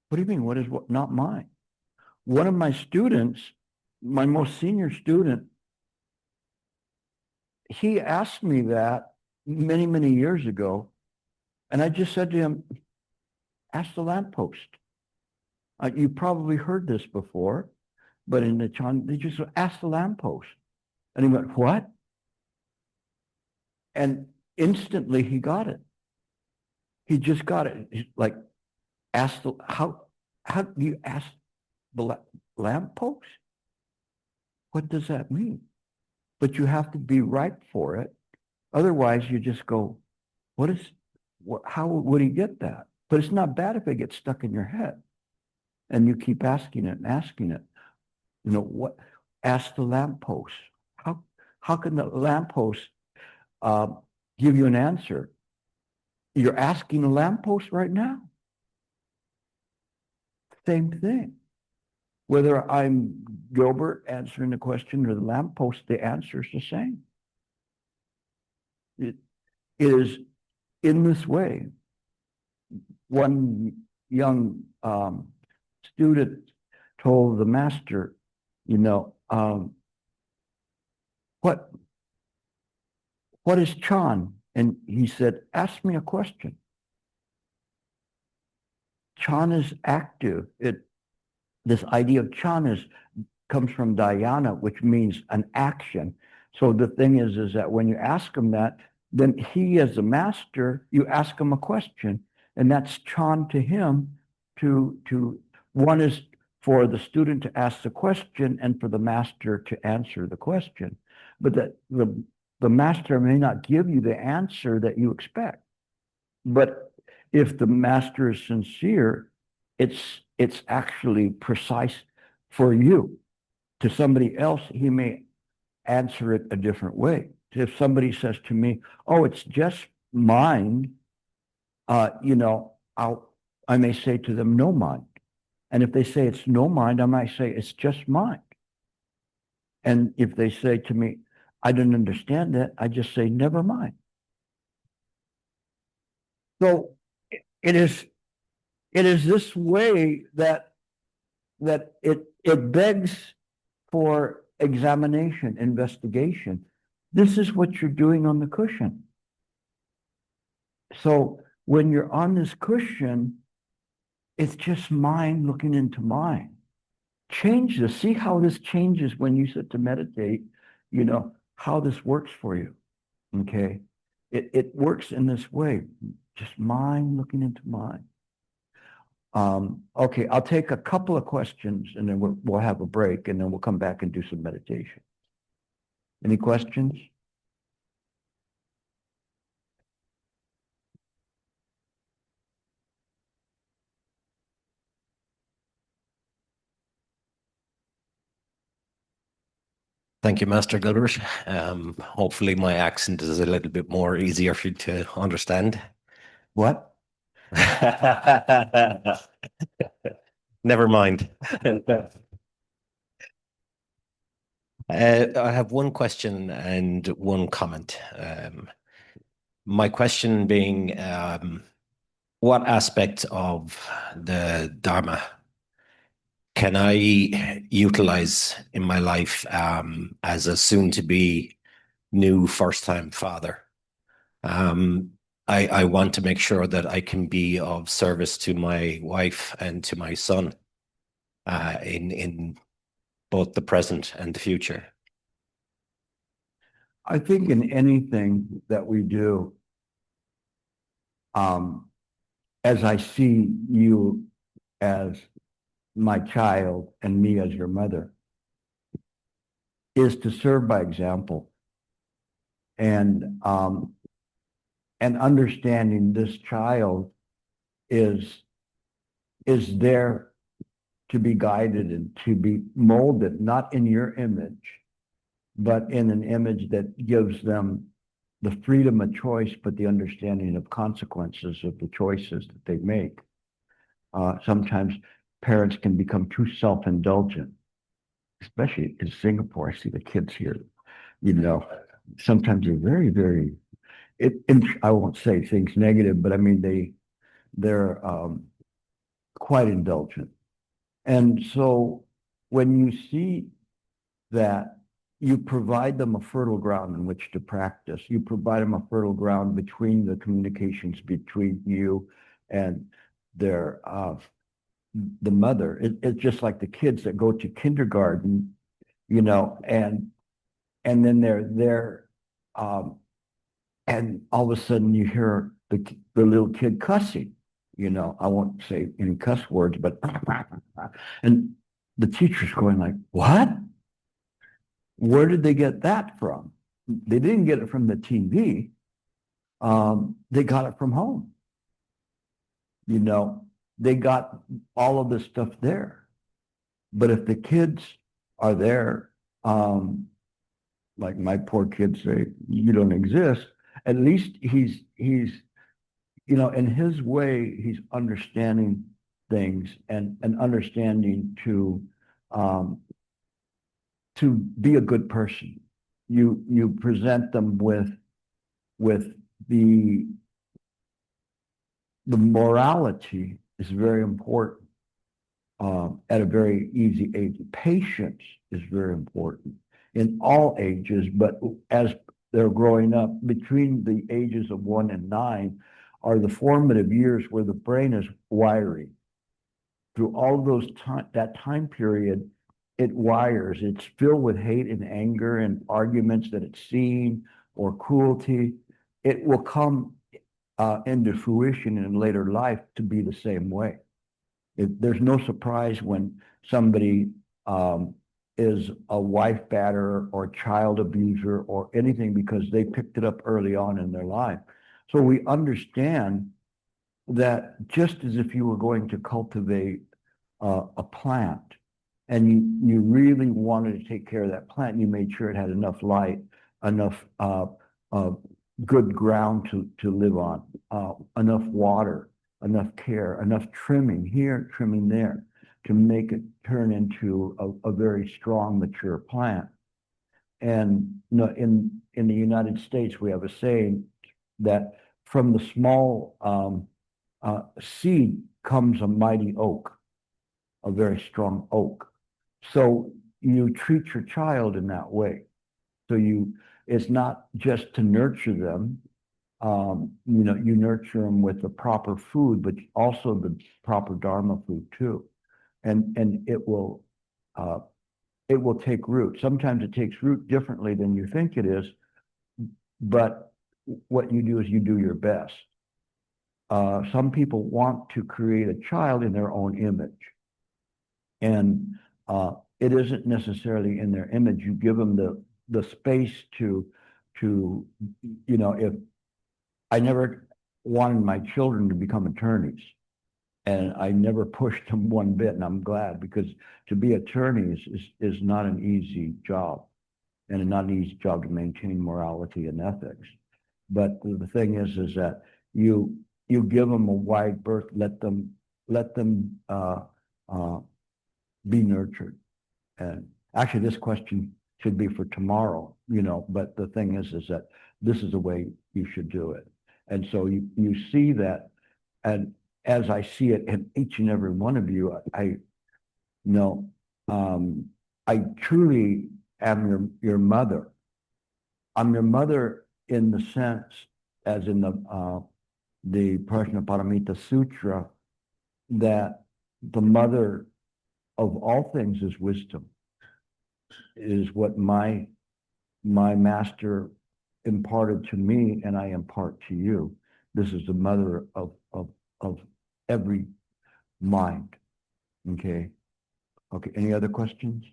What do you mean, what is not mind? One of my students, my most senior student, he asked me that many, many years ago, and I just said to him, ask the lamppost. You probably heard this before, but in the Chan, they just ask the lamppost. And he went, what? And instantly he got it. He just got it. He's like, ask the, how do you ask the lamppost? What does that mean? But you have to be ripe for it. Otherwise, you just go, how would he get that? But it's not bad if it gets stuck in your head and you keep asking it and asking it. You know, what? Ask the lamppost. How can the lamppost give you an answer? You're asking the lamppost right now. Same thing. Whether I'm Gilbert answering the question or the lamppost, the answer is the same. It is in this way. One young student told the master, you know, what is Chan? And he said, ask me a question. Chan is active. This idea of Chan comes from dhyana, which means an action. So the thing is that when you ask him that, then he as a master, you ask him a question, and that's Chan to him. One is for the student to ask the question and for the master to answer the question. But that the master may not give you the answer that you expect. But if the master is sincere, it's actually precise for you. To somebody else, he may answer it a different way. If somebody says to me, oh, it's just mind, you know, I may say to them, no mind. And if they say it's no mind, I might say it's just mind. And if they say to me, I don't understand that, I just say, never mind. So it is this way that it begs for examination, investigation. This is what you're doing on the cushion. So when you're on this cushion, it's just mind looking into mind. Change this. See how this changes when you sit to meditate, you know, how this works for you. Okay? It works in this way. Just mind looking into mind. Okay, I'll take a couple of questions and then we'll have a break and then we'll come back and do some meditation. Any questions? Thank you, Master Gilbert. Hopefully my accent is a little bit more easier for you to understand. What? Never mind. I have one question and one comment. My question being, what aspect of the Dharma can I utilize in my life as a soon-to-be new first-time father? I want to make sure that I can be of service to my wife and to my son in both the present and the future. I think in anything that we do, as I see you as my child and me as your mother, is to serve by example. And understanding this child is there to be guided and to be molded, not in your image, but in an image that gives them the freedom of choice, but the understanding of consequences of the choices that they make. Sometimes parents can become too self-indulgent, especially in Singapore. I see the kids here, you know, sometimes they're very, very, I won't say things negative, but I mean, they're quite indulgent. And so when you see that, you provide them a fertile ground in which to practice. You provide them a fertile ground between the communications between you and their the mother. It's just like the kids that go to kindergarten, you know, and then they're there, and all of a sudden you hear the little kid cussing. You know, I won't say any cuss words, but and the teacher's going like, "What? Where did they get that from?" They didn't get it from the TV. They got it from home. You know, they got all of this stuff there. But if the kids are there, like my poor kids say, "You don't exist," at least he's you know, in his way, he's understanding things and understanding to be a good person. You present them with the morality is very important at a very easy age. Patience is very important in all ages, but as they're growing up, between the ages of 1 and 9 are the formative years where the brain is wiring. Through all those that time period, it wires. It's filled with hate and anger and arguments that it's seen or cruelty. It will come into fruition in later life to be the same way. There's no surprise when somebody is a wife batterer or child abuser or anything, because they picked it up early on in their life. So we understand that just as if you were going to cultivate a plant, and you really wanted to take care of that plant, you made sure it had enough light, enough good ground to live on, enough water, enough care, enough trimming here, trimming there, to make it turn into a very strong, mature plant. And you know, in the United States, we have a saying that from the small seed comes a mighty oak, a very strong oak. So you treat your child in that way. So it's not just to nurture them. You know, you nurture them with the proper food, but also the proper Dharma food too. And it will take root. Sometimes it takes root differently than you think it is, but what you do is you do your best. Some people want to create a child in their own image, and it isn't necessarily in their image. You give them the space to you know, if I never wanted my children to become attorneys, and I never pushed them one bit, and I'm glad, because to be attorneys is not an easy job, and not an easy job to maintain morality and ethics. But the thing is that you give them a wide berth, let them be nurtured. And actually, this question should be for tomorrow, you know, but the thing is that this is the way you should do it. And so you see that, and as I see it in each and every one of you, I know I truly am your mother. I'm your mother in the sense, as in the Prajnaparamita Sutra, that the mother of all things is wisdom, is what my master imparted to me, and I impart to you. This is the mother of every mind. Okay. Any other questions?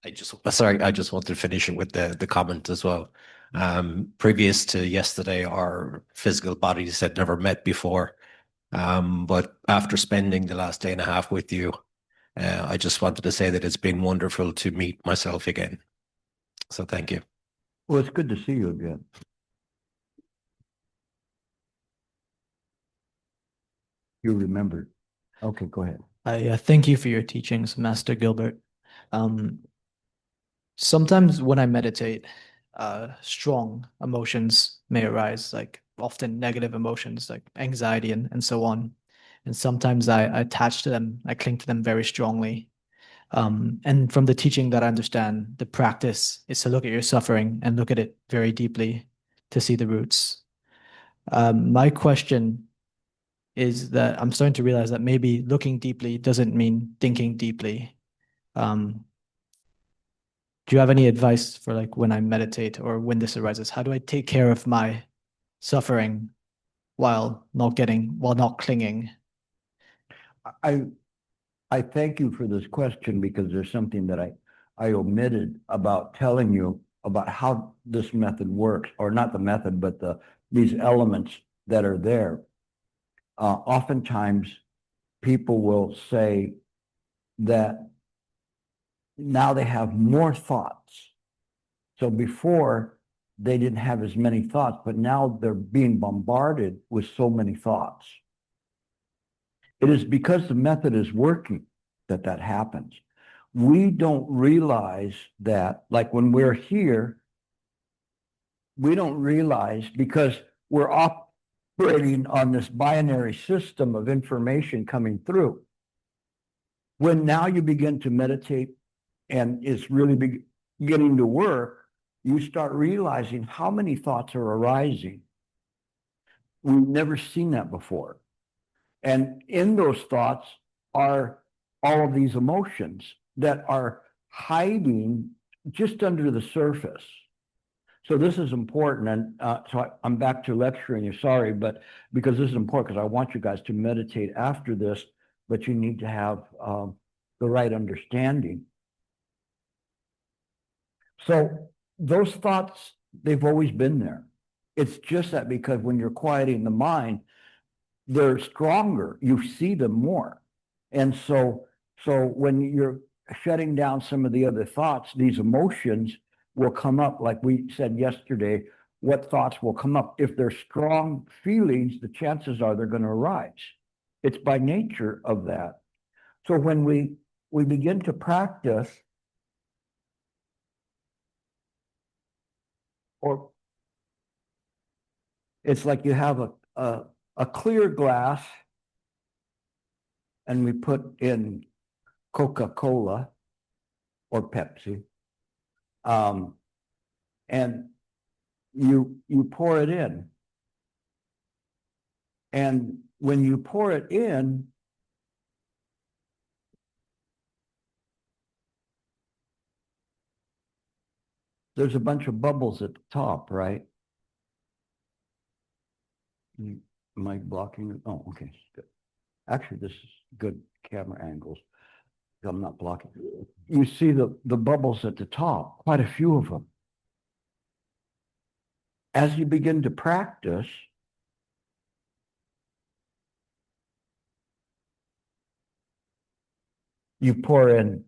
I just wanted to finish it with the comment as well. Previous to yesterday, our physical bodies had never met before. But after spending the last day and a half with you, I just wanted to say that it's been wonderful to meet myself again. So thank you. Well, it's good to see you again. You remembered. Okay, go ahead. I thank you for your teachings, Master Gilbert. Sometimes when I meditate, strong emotions may arise, like often negative emotions like anxiety and so on. And sometimes I attach to them, I cling to them very strongly. And from the teaching that I understand, the practice is to look at your suffering and look at it very deeply to see the roots. My question is that I'm starting to realize that maybe looking deeply doesn't mean thinking deeply. Do you have any advice for like when I meditate or when this arises? How do I take care of my suffering while not clinging? I thank you for this question because there's something that I omitted about telling you about how this method works, or not the method, but these elements that are there. Oftentimes, people will say that now they have more thoughts. So before, they didn't have as many thoughts, but now they're being bombarded with so many thoughts. It is because the method is working that happens. We don't realize that, like when we're here, we don't realize because we're operating on this binary system of information coming through. When now you begin to meditate and it's really beginning to work, you start realizing how many thoughts are arising. We've never seen that before. And in those thoughts are all of these emotions that are hiding just under the surface. So this is important. And so I'm back to lecturing you, sorry, but because this is important, because I want you guys to meditate after this, but you need to have the right understanding. So those thoughts, they've always been there. It's just that because when you're quieting the mind, they're stronger. You see them more. And so when you're shutting down some of the other thoughts, these emotions will come up. Like we said yesterday, what thoughts will come up? If they're strong feelings, the chances are they're going to arise. It's by nature of that. So when we begin to practice, or it's like you have a clear glass and we put in Coca-Cola or Pepsi, and you pour it in. And when you pour it in, there's a bunch of bubbles at the top, right? Am I blocking it? Oh, okay, good. Actually, this is good camera angles. I'm not blocking. You see the bubbles at the top, quite a few of them. As you begin to practice, you pour in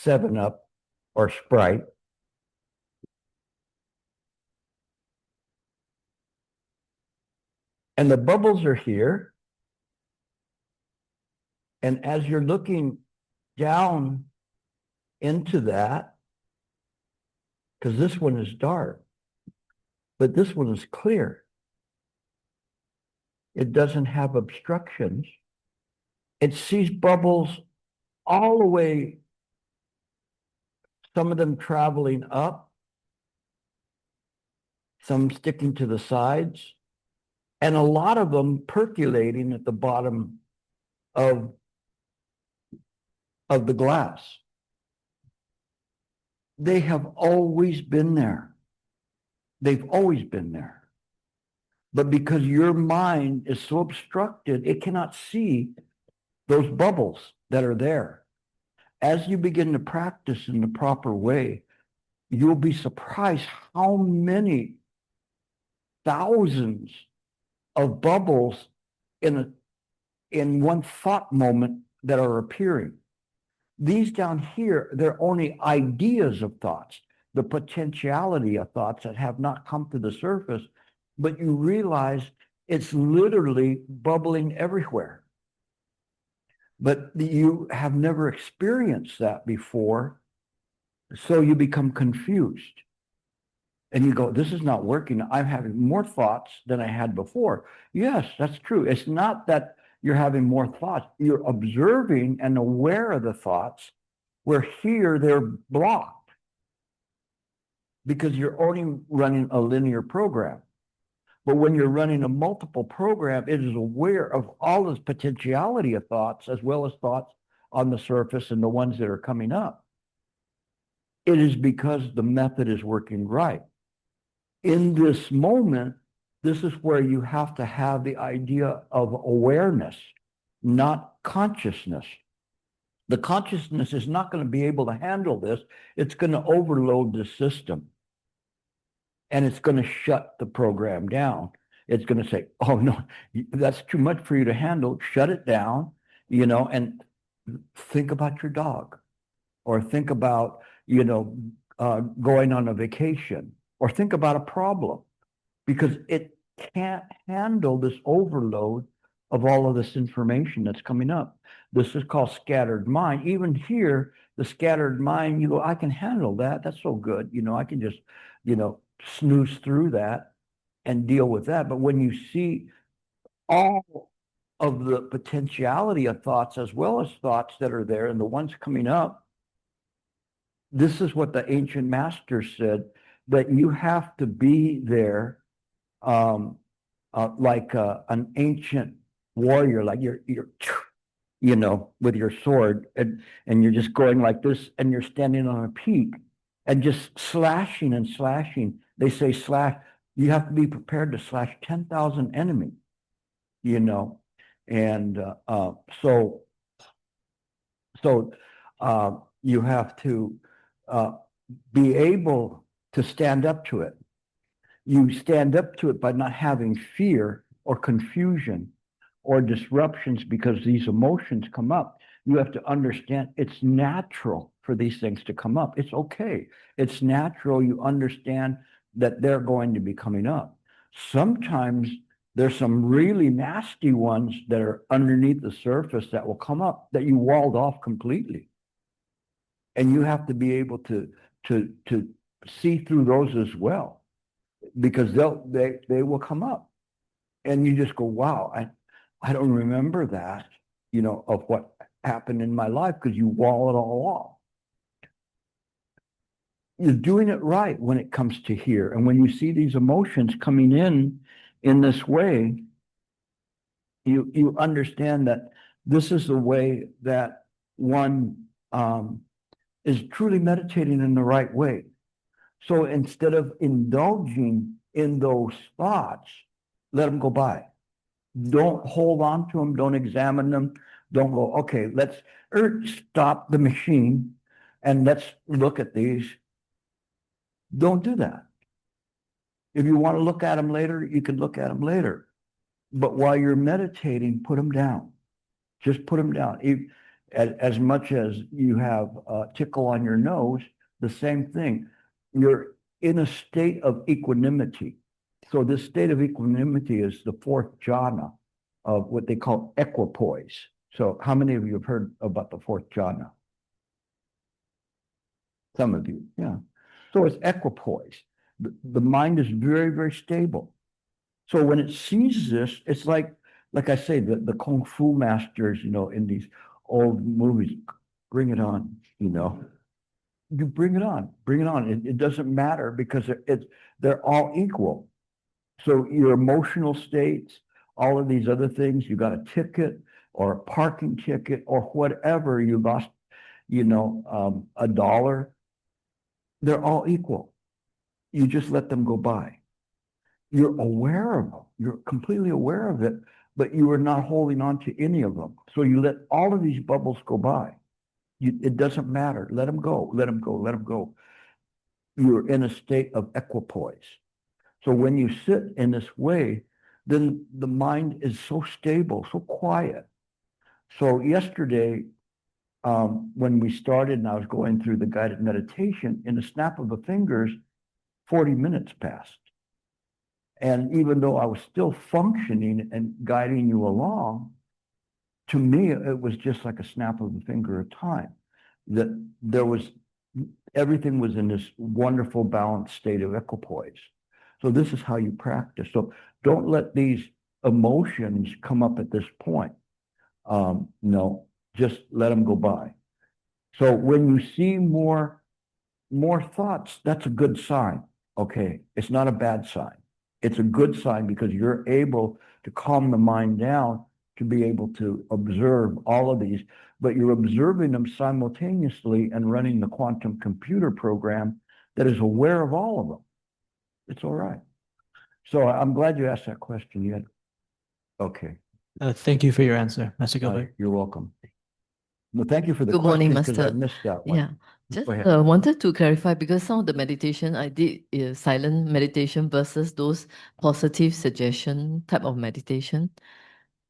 7-Up or Sprite, and the bubbles are here. And as you're looking down into that, because this one is dark, but this one is clear. It doesn't have obstructions. It sees bubbles all the way, some of them traveling up, some sticking to the sides, and a lot of them percolating at the bottom of the glass. They have always been there. They've always been there. But because your mind is so obstructed, it cannot see those bubbles that are there. As you begin to practice in the proper way, you'll be surprised how many thousands of bubbles in one thought moment that are appearing. These down here, they're only ideas of thoughts, the potentiality of thoughts that have not come to the surface, but you realize it's literally bubbling everywhere. But you have never experienced that before, so you become confused. And you go, this is not working. I'm having more thoughts than I had before. Yes, that's true. It's not that you're having more thoughts. You're observing and aware of the thoughts, where here they're blocked because you're only running a linear program. But when you're running a multiple program, it is aware of all this potentiality of thoughts, as well as thoughts on the surface and the ones that are coming up. It is because the method is working right. In this moment, this is where you have to have the idea of awareness, not consciousness. The consciousness is not going to be able to handle this. It's going to overload the system. And it's going to shut the program down. It's going to say, oh, no, that's too much for you to handle. Shut it down, and think about your dog, or think about, going on a vacation, or think about a problem, because it can't handle this overload of all of this information that's coming up. This is called scattered mind. Even here, the scattered mind, you go, I can handle that. That's so good. I can just, snooze through that and deal with that. But when you see all of the potentiality of thoughts, as well as thoughts that are there and the ones coming up, this is what the ancient masters said, that you have to be there like an ancient warrior, like you're with your sword, and you're just going like this, and you're standing on a peak and just slashing and slashing. They say slash, you have to be prepared to slash 10,000 enemies, and so you have to be able to stand up to it. You stand up to it by not having fear or confusion or disruptions, because these emotions come up. You have to understand it's natural for these things to come up. It's okay. It's natural. You understand that they're going to be coming up. Sometimes there's some really nasty ones that are underneath the surface that will come up that you walled off completely. And you have to be able to see through those as well, because they will come up. And you just go, wow, I don't remember that, of what happened in my life, because you wall it all off. You're doing it right when it comes to here. And when you see these emotions coming in this way, you understand that this is the way that one is truly meditating in the right way. So instead of indulging in those thoughts, let them go by. Don't hold on to them. Don't examine them. Don't go, okay, let's stop the machine and let's look at these. Don't do that. If you want to look at them later, you can look at them later. But while you're meditating, put them down. Just put them down. As much as you have a tickle on your nose, the same thing. You're in a state of equanimity. So this state of equanimity is the fourth jhana of what they call equipoise. So how many of you have heard about the fourth jhana? Some of you, yeah. So it's equipoise. The mind is very, very stable. So when it sees this, it's like I say, the Kung Fu masters, in these old movies, bring it on, You bring it on, bring it on. It doesn't matter, because they're all equal. So your emotional states, all of these other things, you got a ticket or a parking ticket or whatever, you lost, $1, they're all equal. You just let them go by. You're aware of them. You're completely aware of it, but you are not holding on to any of them. So you let all of these bubbles go by. It doesn't matter. Let them go. Let them go. Let them go. You're in a state of equipoise. So when you sit in this way, then the mind is so stable, so quiet. So yesterday, when we started and I was going through the guided meditation, in a snap of the fingers, 40 minutes passed. And even though I was still functioning and guiding you along, to me, it was just like a snap of the finger of time. That there was everything was in this wonderful balanced state of equipoise. So this is how you practice. So don't let these emotions come up at this point. No, just let them go by. So when you see more thoughts, that's a good sign. Okay, it's not a bad sign. It's a good sign because you're able to calm the mind down to be able to observe all of these, but you're observing them simultaneously and running the quantum computer program that is aware of all of them. It's all right. So I'm glad you asked that question. You had, okay. Thank you for your answer, Master Gilbert. You're welcome. No, thank you for the Good morning, question because I Master. missed that one. Yeah, just Go ahead. wanted to clarify because some of the meditation I did is silent meditation versus those positive suggestion type of meditation.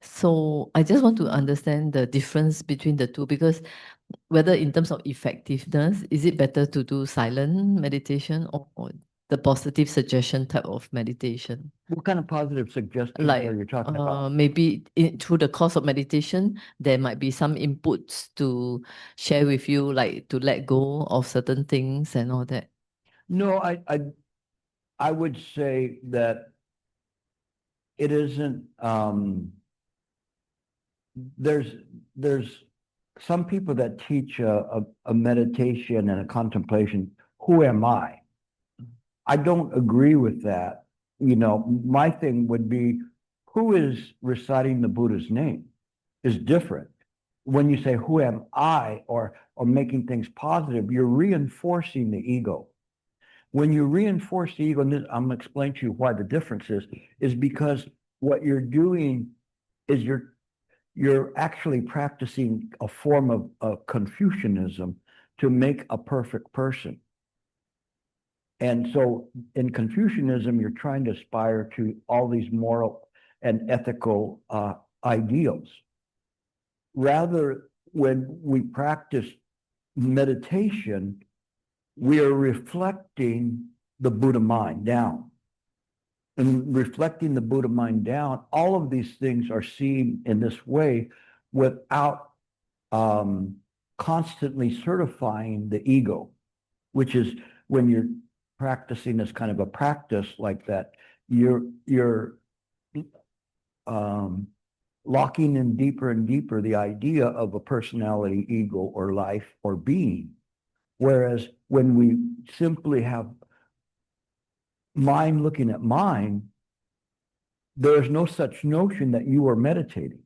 So I just want to understand the difference between the two because whether in terms of effectiveness, is it better to do silent meditation or the positive suggestion type of meditation? What kind of positive suggestions Like are you talking about? maybe through the course of meditation, there might be some inputs to share with you, like to let go of certain things and all that. No, I would say that it isn't, there's some people that teach a meditation and a contemplation. Who am I? I don't agree with that. You know, my thing would be who is reciting the Buddha's name is different. When you say, who am I, or making things positive, you're reinforcing the ego. When you reinforce the ego, and this, I'm going to explain to you why the difference is because what you're doing is you're actually practicing a form of Confucianism to make a perfect person. And so in Confucianism, you're trying to aspire to all these moral and ethical ideals. Rather, when we practice meditation, we are reflecting the Buddha mind down. And reflecting the Buddha mind down, all of these things are seen in this way without constantly certifying the ego, which is when you're practicing this kind of a practice like that, you're locking in deeper and deeper the idea of a personality, ego, or life, or being. Whereas when we simply have mind looking at mind, there's no such notion that you are meditating.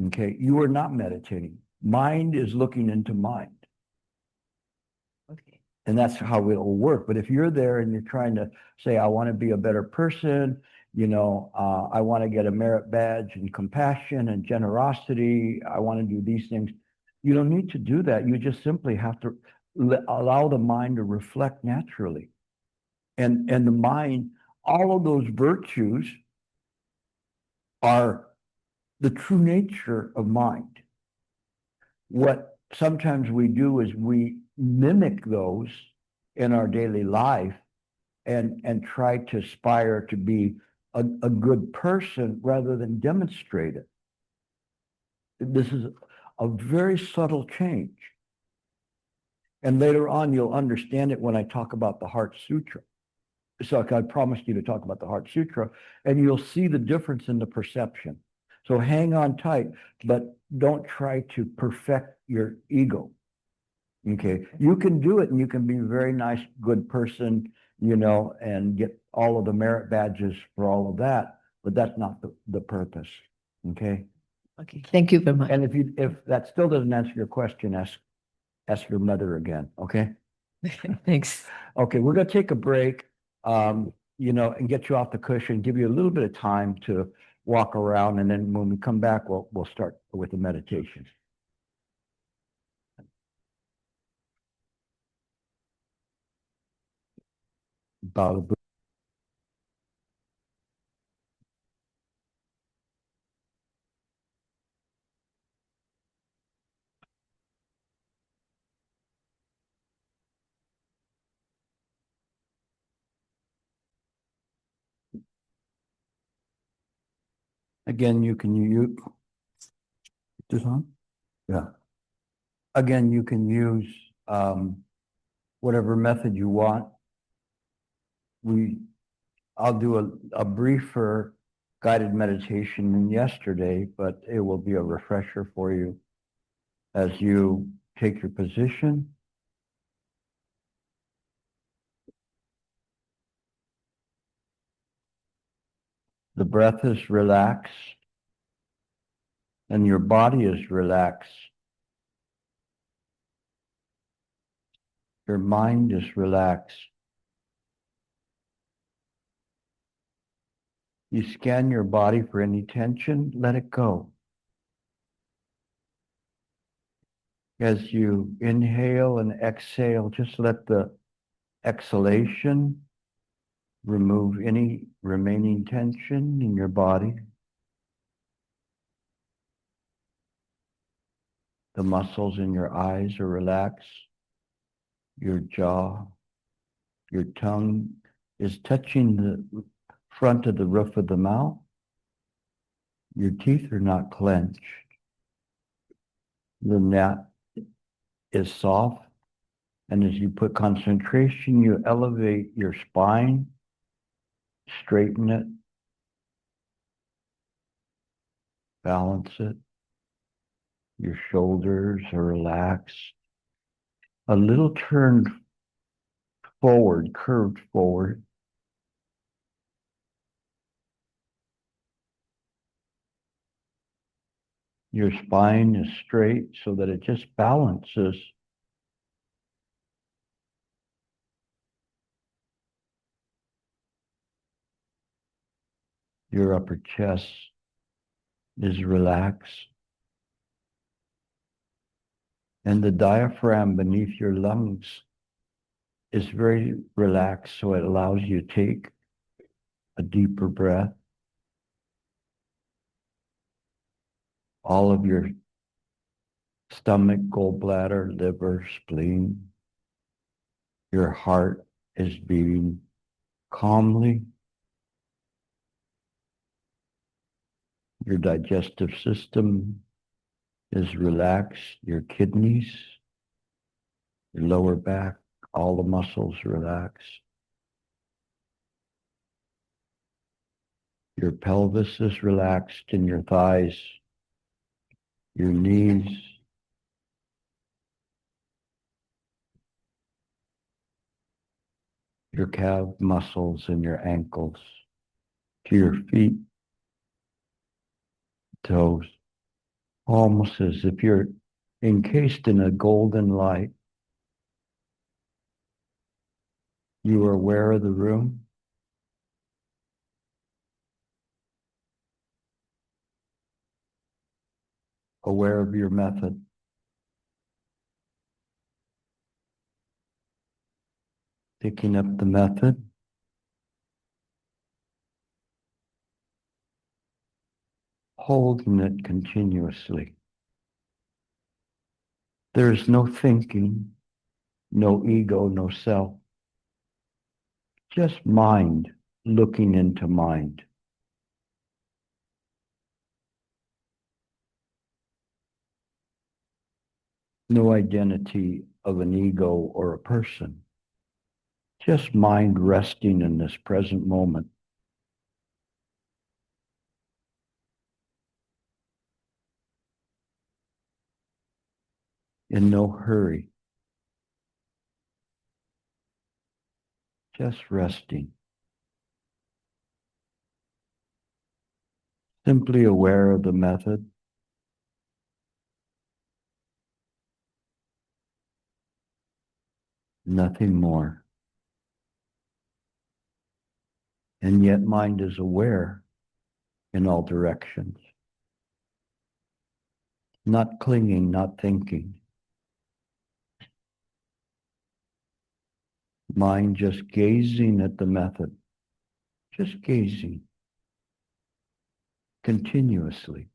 Okay, you are not meditating. Mind is looking into mind. Okay. And that's how it will work. But if you're there and you're trying to say, I want to be a better person, you know, I want to get a merit badge and compassion and generosity, I want to do these things, you don't need to do that. You just simply have to allow the mind to reflect naturally. And the mind, all of those virtues are the true nature of mind. What sometimes we do is we mimic those in our daily life and try to aspire to be a good person rather than demonstrate it. This is a very subtle change. And later on, you'll understand it when I talk about the Heart Sutra. So I promised you to talk about the Heart Sutra, and you'll see the difference in the perception. So hang on tight, but don't try to perfect your ego. Okay, you can do it and you can be a very nice, good person, you know, and get all of the merit badges for all of that, but that's not the purpose. Okay. Okay. Thank you very much. And if that still doesn't answer your question, ask your mother again. Okay. Thanks. Okay, we're gonna take a break, you know, and get you off the cushion, give you a little bit of time to walk around, and then when we come back, we'll start with the meditation. Bow. Again, you can use this on? Yeah. Again, you can use whatever method you want. I'll do a briefer guided meditation than yesterday, but it will be a refresher for you as you take your position. The breath is relaxed and your body is relaxed. Your mind is relaxed. You scan your body for any tension, let it go. As you inhale and exhale, just let the exhalation remove any remaining tension in your body. The muscles in your eyes are relaxed. Your jaw, your tongue is touching the front of the roof of the mouth. Your teeth are not clenched. The neck is soft. And as you put concentration, you elevate your spine, straighten it, balance it. Your shoulders are relaxed. A little turned forward, curved forward. Your spine is straight so that it just balances. Your upper chest is relaxed. And the diaphragm beneath your lungs is very relaxed, so it allows you to take a deeper breath. All of your stomach, gallbladder, liver, spleen, your heart is beating calmly. Your digestive system is relaxed. Your kidneys, your lower back, all the muscles relax. Your pelvis is relaxed and your thighs, your knees, your calf muscles and your ankles, to your feet, toes, almost as if you're encased in a golden light. You are aware of the room. Aware of your method. Picking up the method. Holding it continuously. There is no thinking, no ego, no self. Just mind looking into mind. No identity of an ego or a person. Just mind resting in this present moment. In no hurry. Just resting. Simply aware of the method. Nothing more. And yet mind is aware in all directions. Not clinging, not thinking. Mind just gazing at the method. Just gazing. Continuously.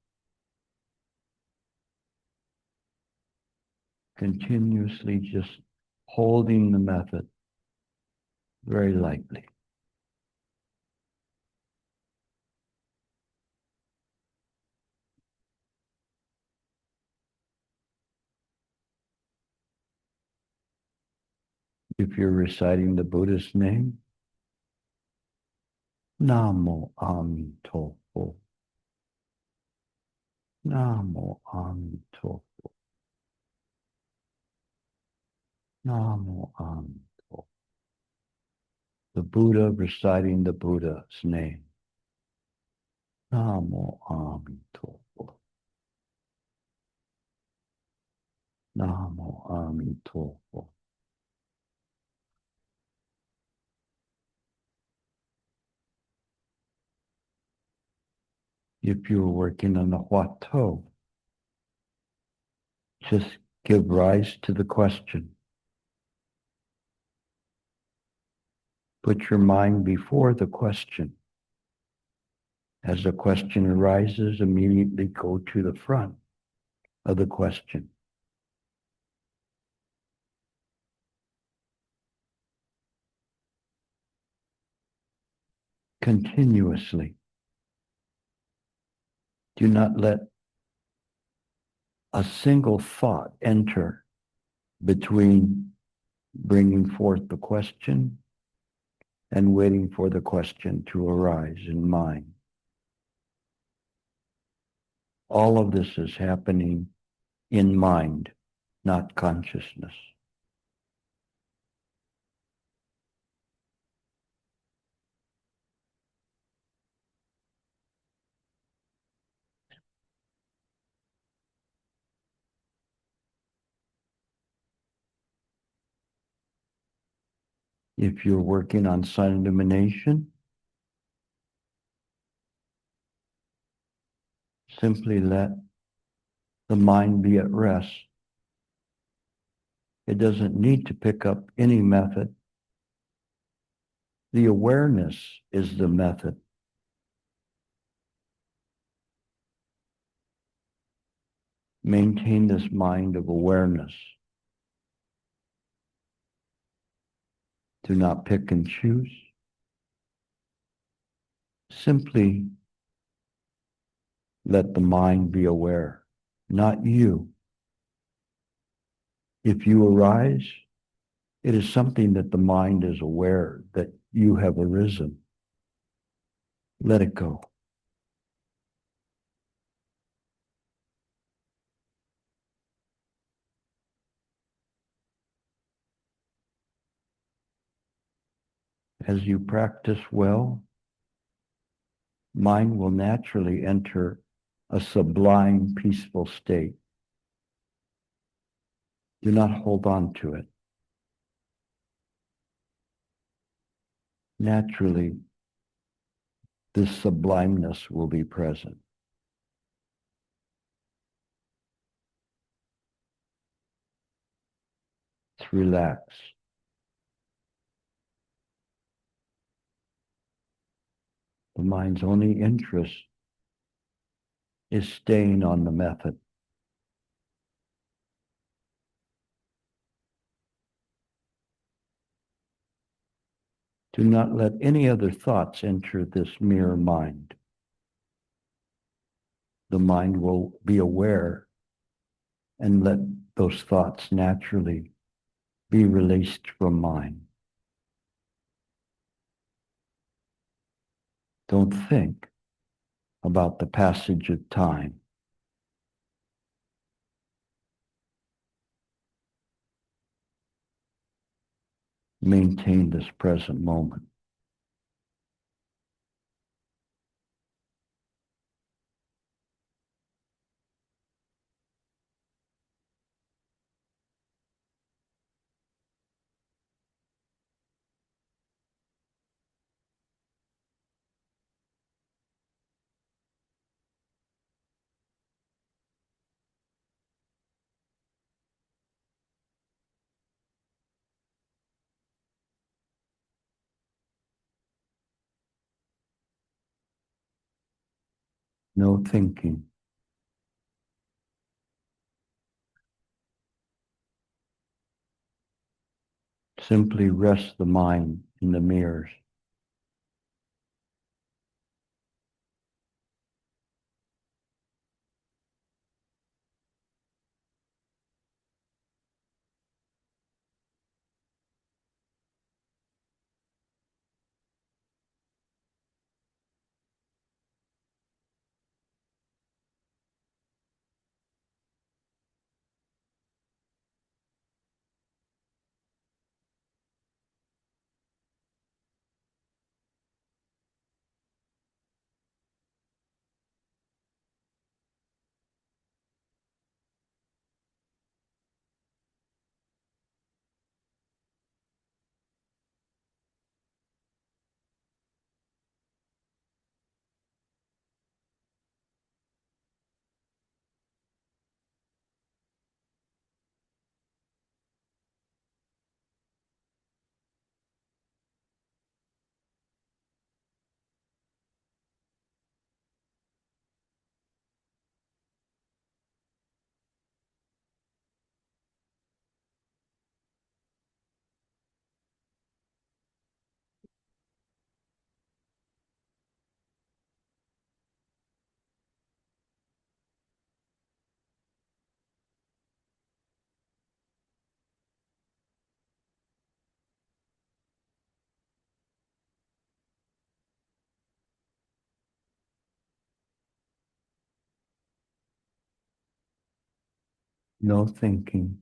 Continuously just holding the method very lightly. If you're reciting the Buddha's name, Namo Amitofo. Namo Amitofo. Namo Amitofo. The Buddha reciting the Buddha's name. Namo Amitofo. Namo Amitofo. If you're working on the Huatou, just give rise to the question. Put your mind before the question. As the question arises, immediately go to the front of the question. Continuously. Do not let a single thought enter between bringing forth the question and waiting for the question to arise in mind. All of this is happening in mind, not consciousness. If you're working on sun illumination, simply let the mind be at rest. It doesn't need to pick up any method. The awareness is the method. Maintain this mind of awareness. Do not pick and choose. Simply let the mind be aware, not you. If you arise, it is something that the mind is aware that you have arisen. Let it go. As you practice well, mind will naturally enter a sublime, peaceful state. Do not hold on to it. Naturally, this sublimeness will be present. Relax. The mind's only interest is staying on the method. Do not let any other thoughts enter this mere mind. The mind will be aware and let those thoughts naturally be released from mind. Don't think about the passage of time. Maintain this present moment. No thinking. Simply rest the mind in the mirrors. no thinking.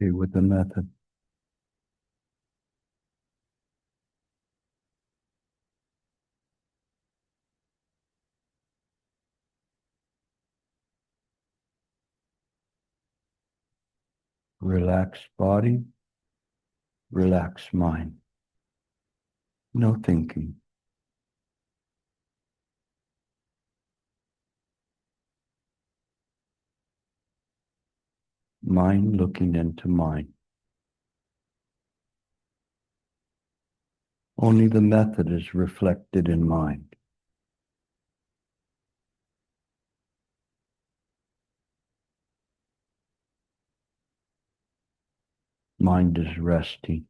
Okay, with the method. Relax body, relax mind. No thinking. Mind looking into mind. Only the method is reflected in mind. Mind is resting.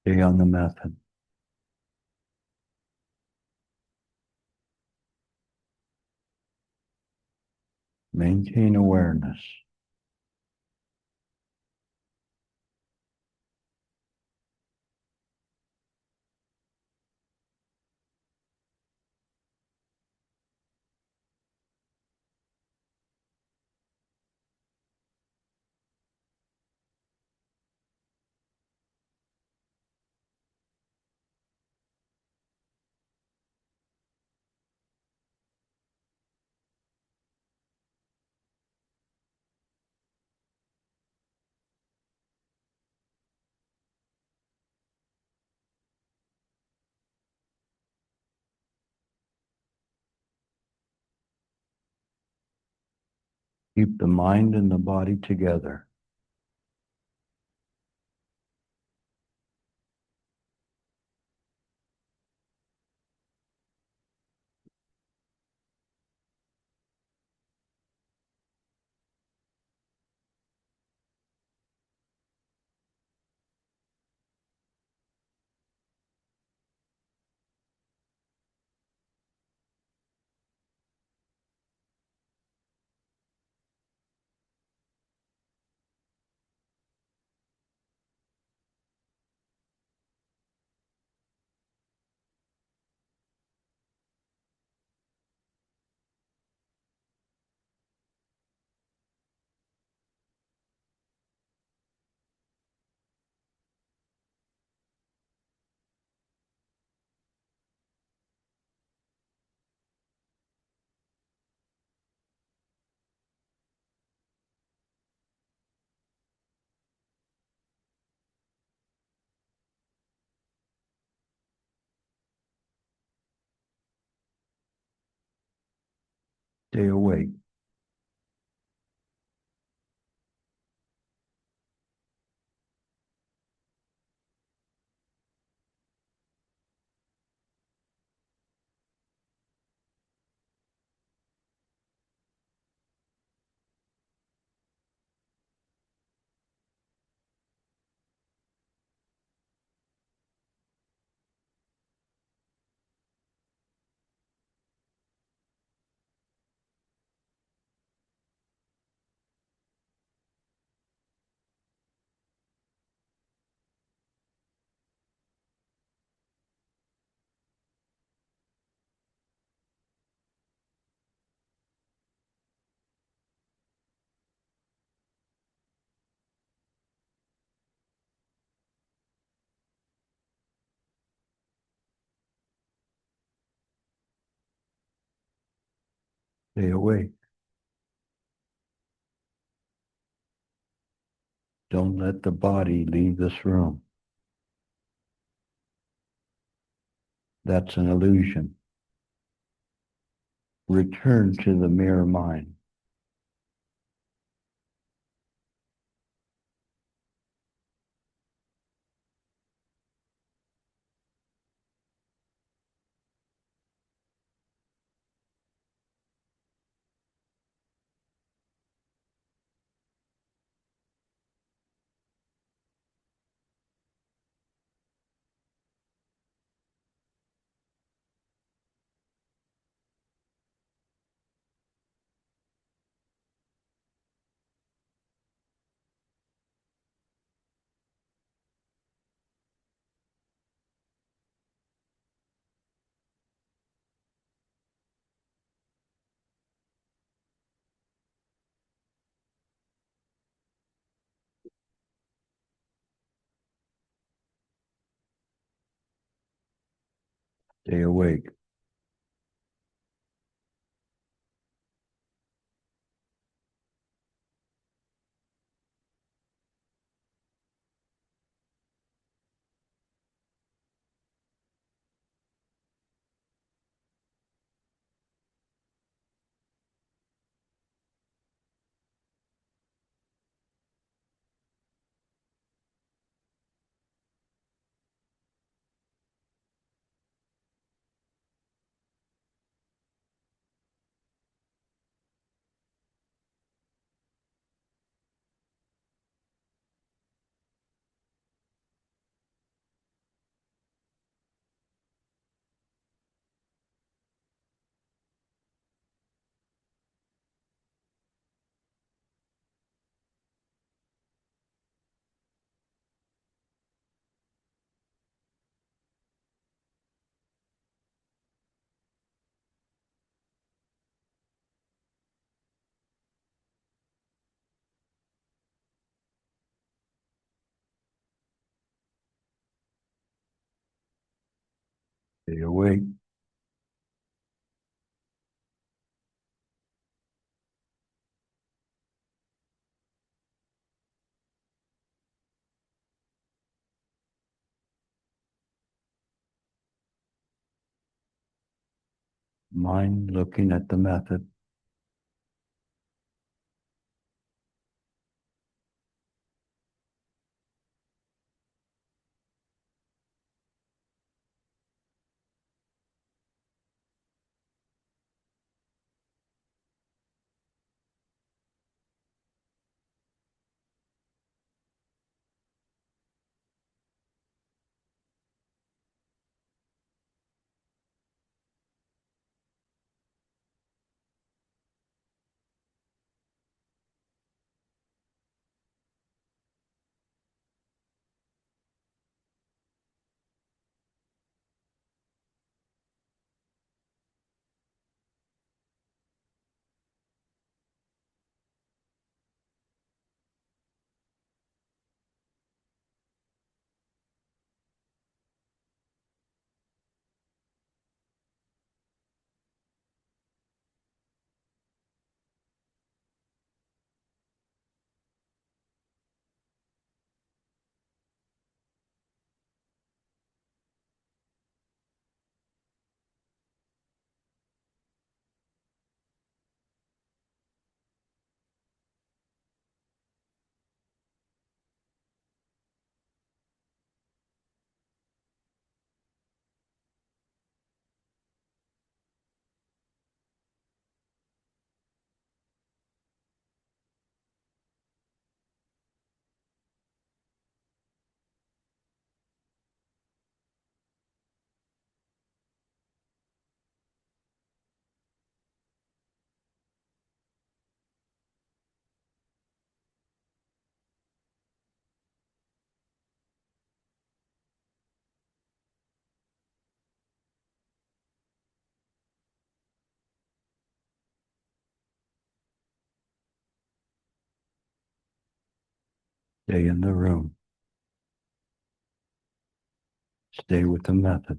Stay on the method. Maintain awareness. Keep the mind and the body together. Stay awake. Stay awake. Don't let the body leave this room. That's an illusion. Return to the mirror mind. Stay awake. Stay awake. Mind looking at the method. Stay in the room. Stay with the method.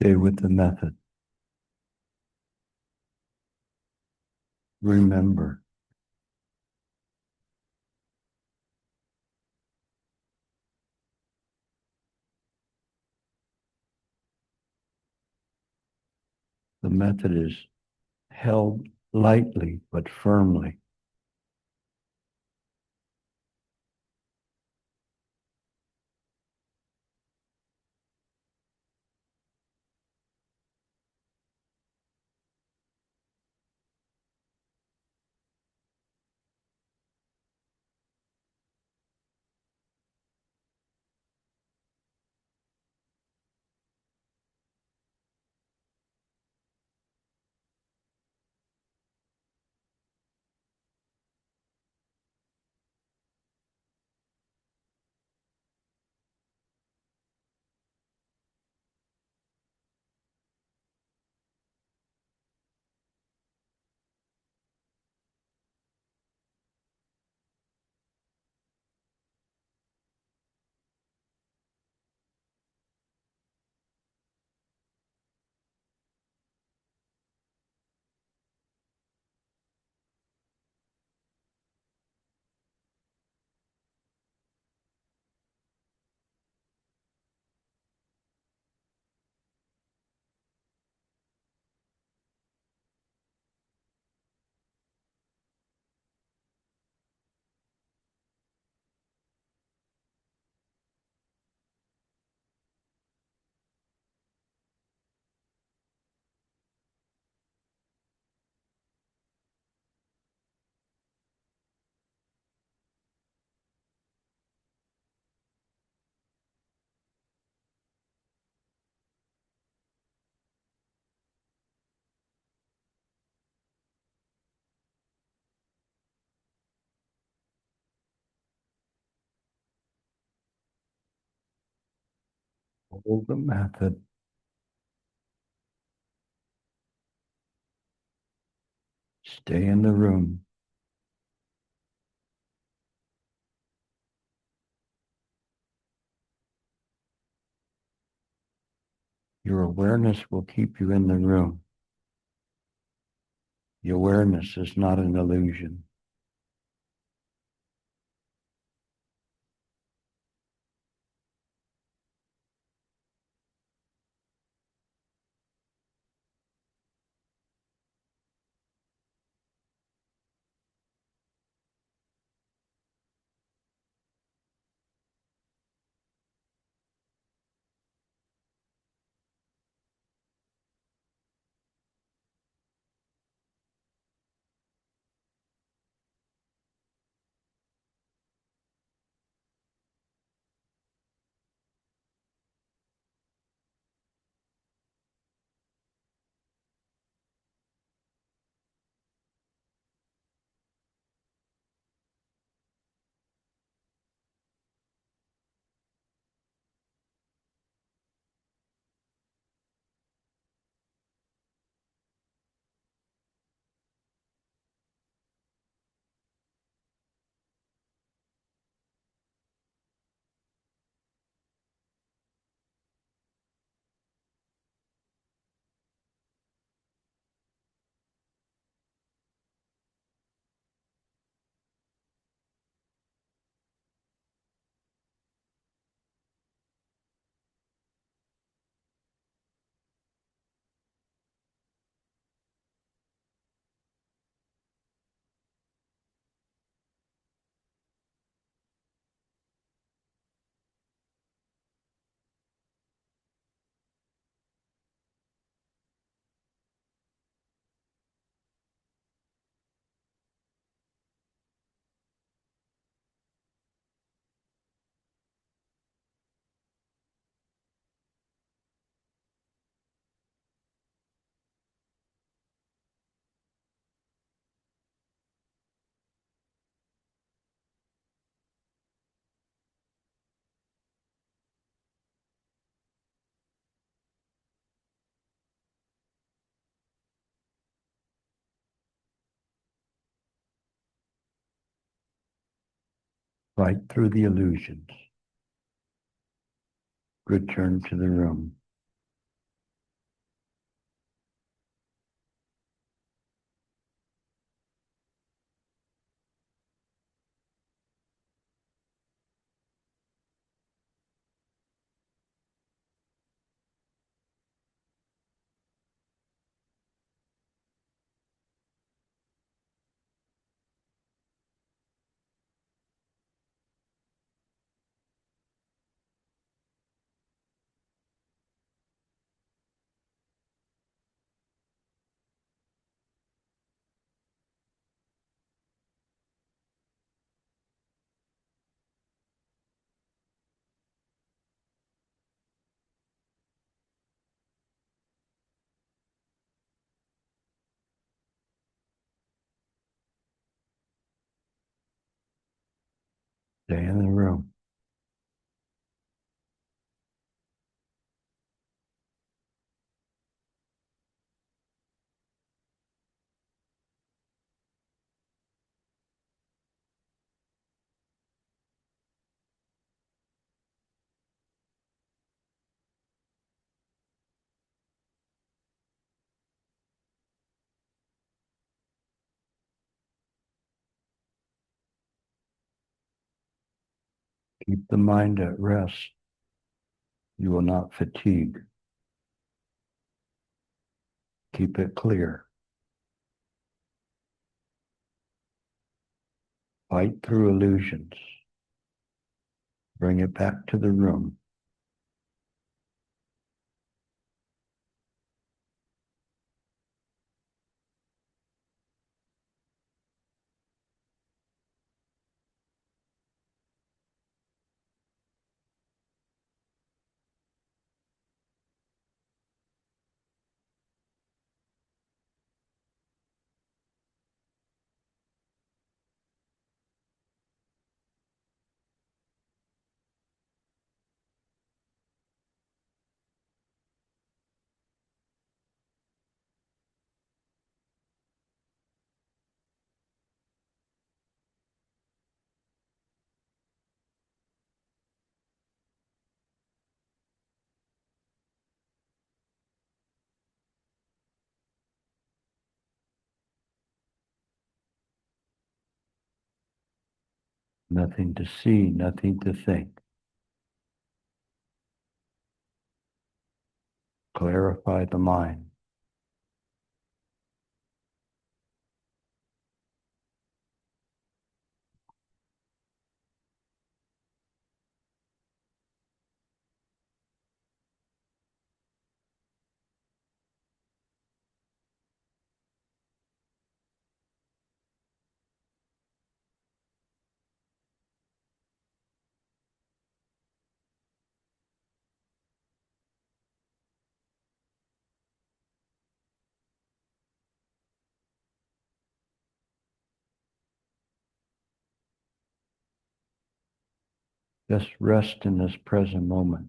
Stay with the method. Remember. The method is held lightly but firmly. Hold the method. Stay in the room. Your awareness will keep you in the room. The awareness is not an illusion. Fight through the illusions. Return to the room. Stay in the room. Keep the mind at rest. You will not fatigue. Keep it clear. Fight through illusions. Bring it back to the room. Nothing to see, nothing to think. Clarify the mind. Just rest in this present moment.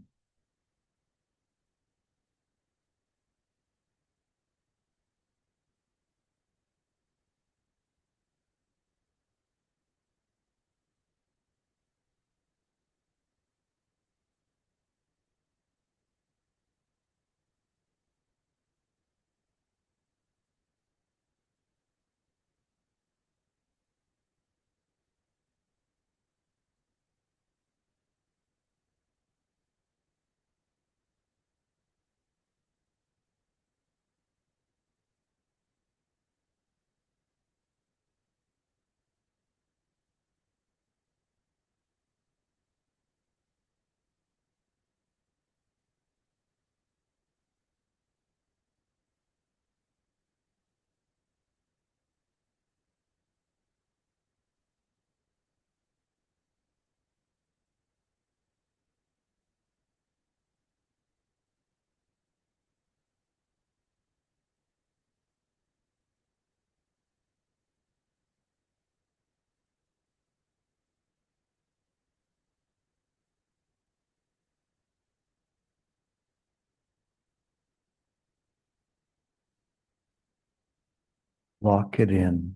Lock it in,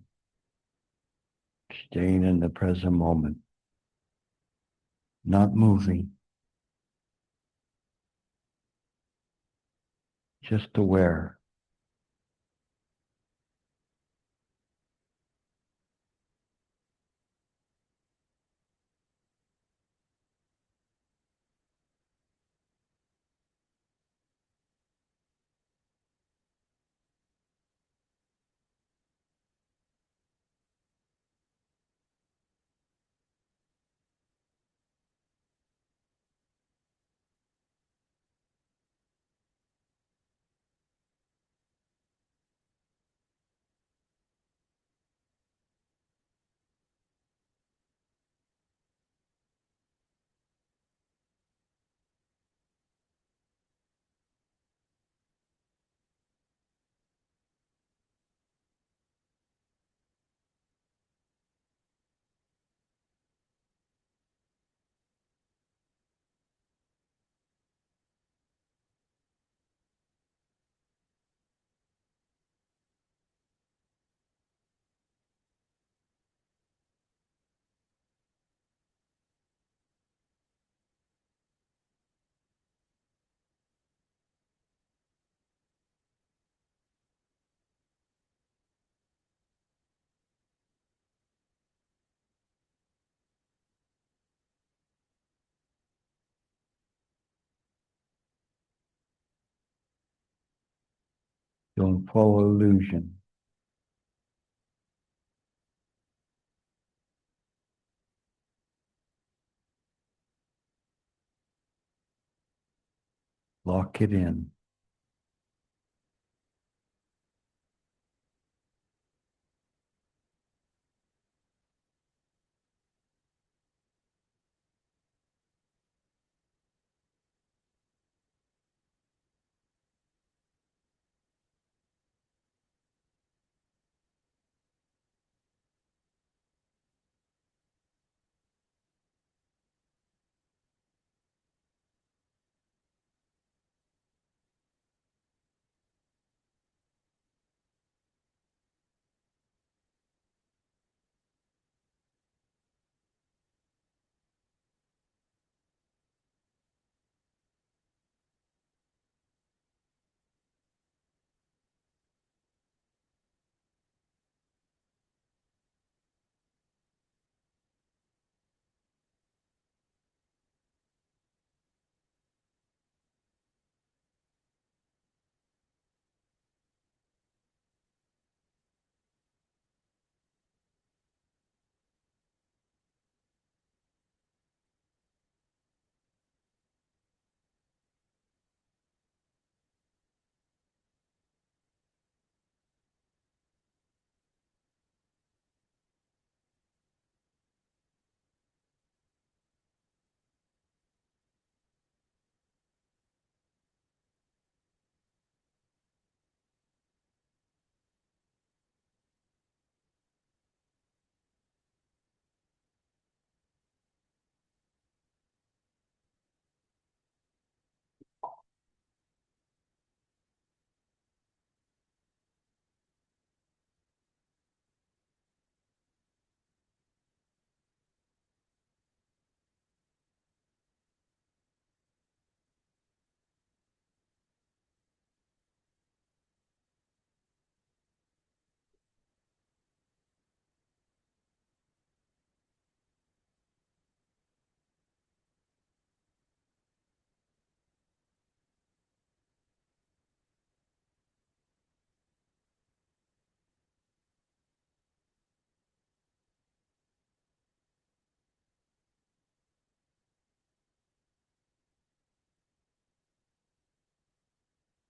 staying in the present moment. not moving, just aware. Don't follow illusion. Lock it in.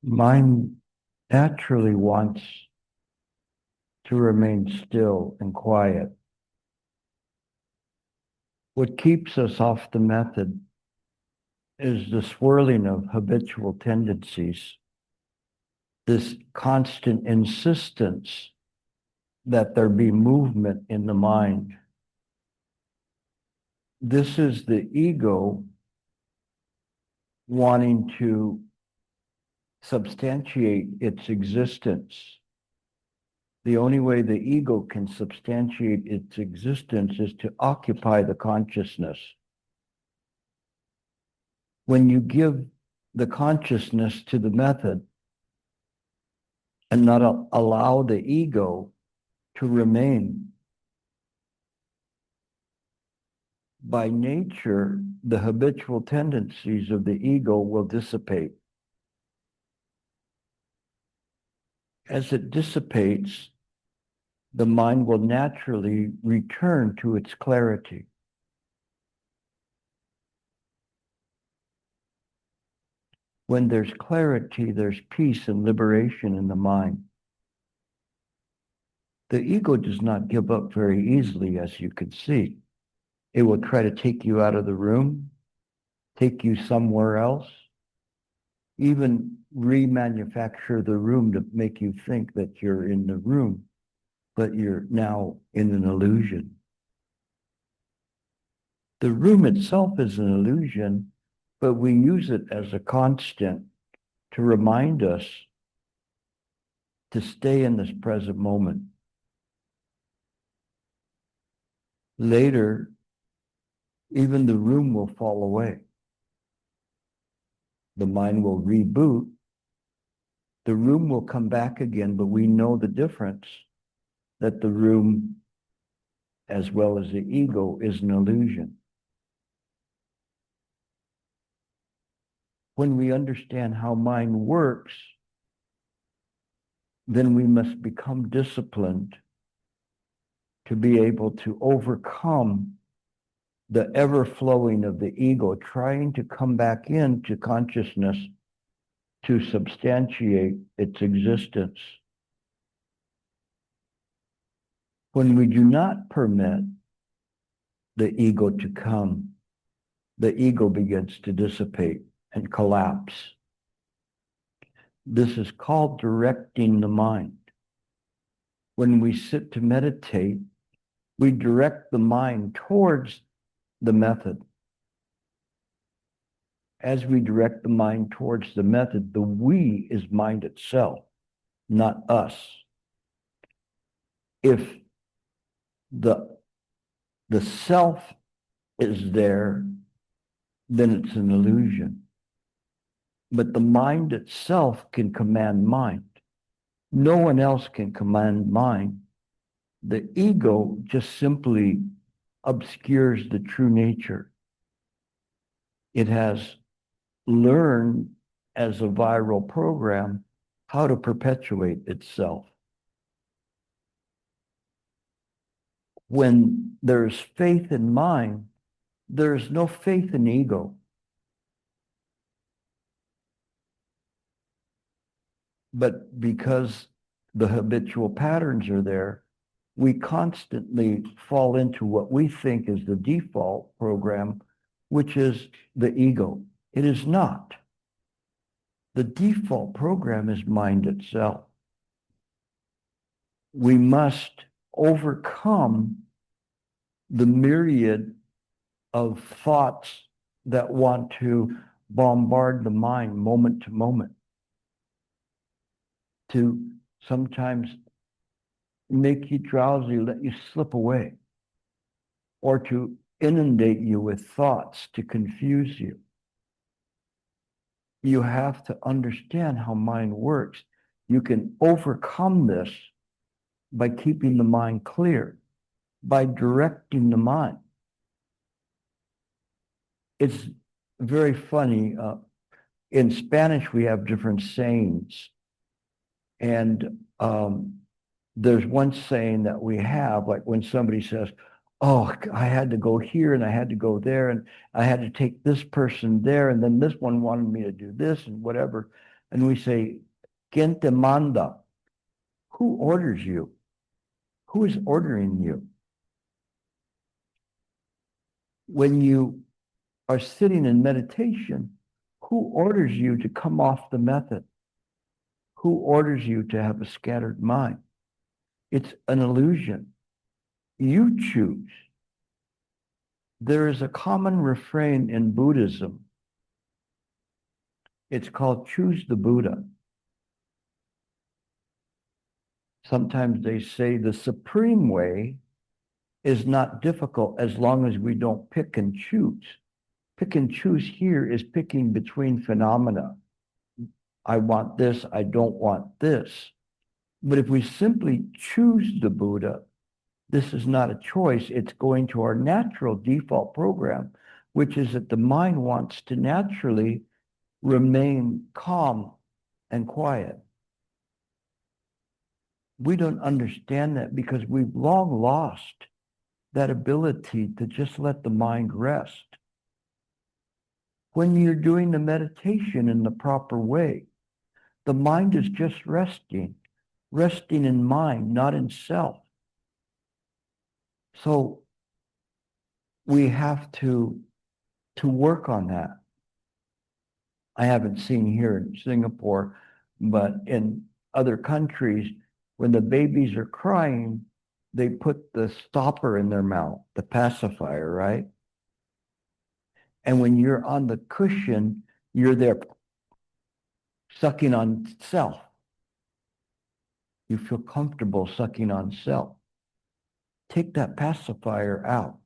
Mind naturally wants to remain still and quiet. What keeps us off the method is the swirling of habitual tendencies, this constant insistence that there be movement in the mind. This is the ego wanting to substantiate its existence. The only way the ego can substantiate its existence is to occupy the consciousness. When you give the consciousness to the method and not allow the ego to remain, by nature, the habitual tendencies of the ego will dissipate. As it dissipates, the mind will naturally return to its clarity. When there's clarity, there's peace and liberation in the mind. The ego does not give up very easily, as you can see. It will try to take you out of the room, take you somewhere else, even remanufacture the room to make you think that you're in the room, but you're now in an illusion. The room itself is an illusion, but we use it as a constant to remind us to stay in this present moment. Later, even the room will fall away. The mind will reboot. The room will come back again, but we know the difference, that the room, as well as the ego, is an illusion. When we understand how mind works, then we must become disciplined to be able to overcome the ever-flowing of the ego, trying to come back into consciousness to substantiate its existence. When we do not permit the ego to come, the ego begins to dissipate and collapse. This is called directing the mind. When we sit to meditate, we direct the mind towards the method. As we direct the mind towards the method, the we is mind itself, not us. If the self is there, then it's an illusion. But the mind itself can command mind. No one else can command mind. The ego just simply obscures the true nature. It has learned as a viral program how to perpetuate itself. When there's faith in mind, there's no faith in ego. But because the habitual patterns are there, we constantly fall into what we think is the default program, which is the ego. It is not. The default program is mind itself. We must overcome the myriad of thoughts that want to bombard the mind moment to moment, to sometimes make you drowsy, let you slip away, or to inundate you with thoughts to confuse you. You have to understand how mind works. You can overcome this by keeping the mind clear, by directing the mind. It's very funny. In Spanish, we have different sayings. And there's one saying that we have, like when somebody says, oh, I had to go here and I had to go there and I had to take this person there and then this one wanted me to do this and whatever. And we say, ¿Quién te manda? Who orders you? Who is ordering you? When you are sitting in meditation, who orders you to come off the method? Who orders you to have a scattered mind? It's an illusion. You choose. There is a common refrain in Buddhism. It's called choose the Buddha. Sometimes they say the supreme way is not difficult as long as we don't pick and choose. pick and choose here is picking between phenomena. I want this, I don't want this. But if we simply choose the Buddha, this is not a choice. It's going to our natural default program, which is that the mind wants to naturally remain calm and quiet. We don't understand that because we've long lost that ability to just let the mind rest. When you're doing the meditation in the proper way, the mind is just resting in mind, not in self. So we have to work on that. I haven't seen here in Singapore, but in other countries, when the babies are crying, they put the stopper in their mouth, the pacifier, right? And when you're on the cushion, you're there sucking on self. You feel comfortable sucking on self. Take that pacifier out.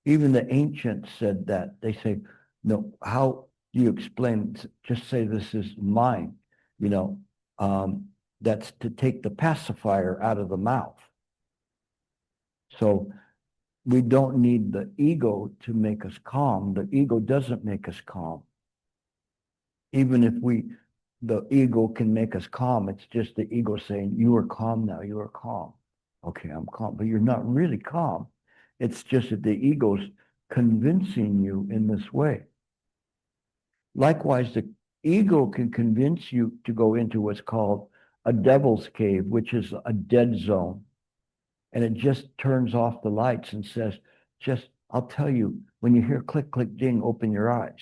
Even the ancients said that. They say, no, how do you explain? Just say this is mine. You know, that's to take the pacifier out of the mouth. So we don't need the ego to make us calm. The ego doesn't make us calm. Even if the ego can make us calm, it's just the ego saying, you are calm now, you are calm. Okay, I'm calm, but you're not really calm. It's just that the ego's convincing you in this way. Likewise, the ego can convince you to go into what's called a devil's cave, which is a dead zone. And it just turns off the lights and says, I'll tell you, when you hear click, click, ding, open your eyes.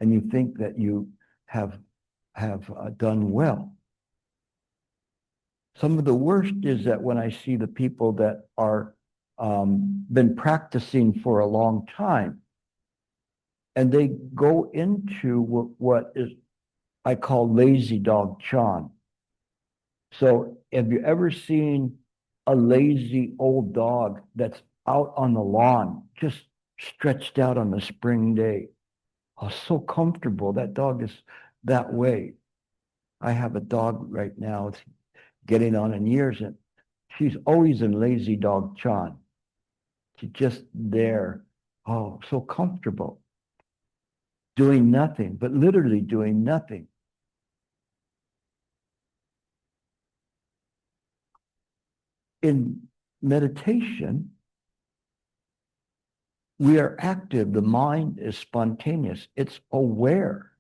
And you think that you have done well. Some of the worst is that when I see the people that are been practicing for a long time, and they go into what is I call lazy dog Chan. So have you ever seen a lazy old dog that's out on the lawn, just stretched out on a spring day? Oh, so comfortable. That dog is that way. I have a dog right now. It's getting on in years, and she's always in lazy dog Chan. She's just there. Oh, so comfortable. Doing nothing, but literally doing nothing. In meditation, we are active. The mind is spontaneous. It's aware.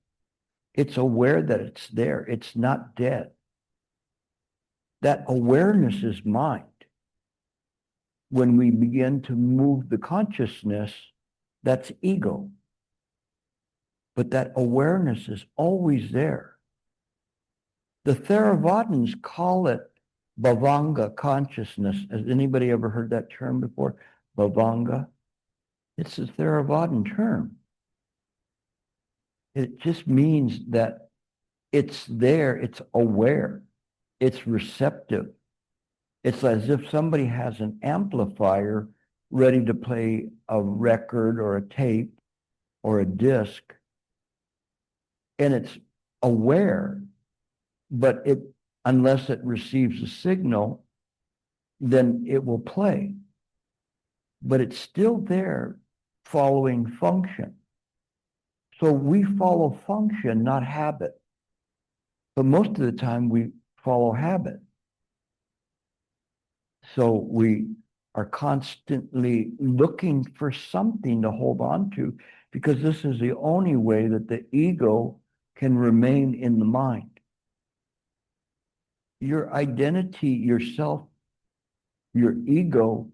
It's aware that it's there. It's not dead. That awareness is mind. When we begin to move the consciousness, that's ego. But that awareness is always there. The Theravadins call it Bhavanga consciousness. Has anybody ever heard that term before? Bhavanga? It's a Theravadin term. It just means that it's there, it's aware, it's receptive. It's as if somebody has an amplifier ready to play a record or a tape or a disc, and it's aware, but unless it receives a signal, then it will play. But it's still there following function. So we follow function, not habit. But most of the time we follow habit. So we are constantly looking for something to hold on to, because this is the only way that the ego can remain in the mind. Your identity, yourself, your ego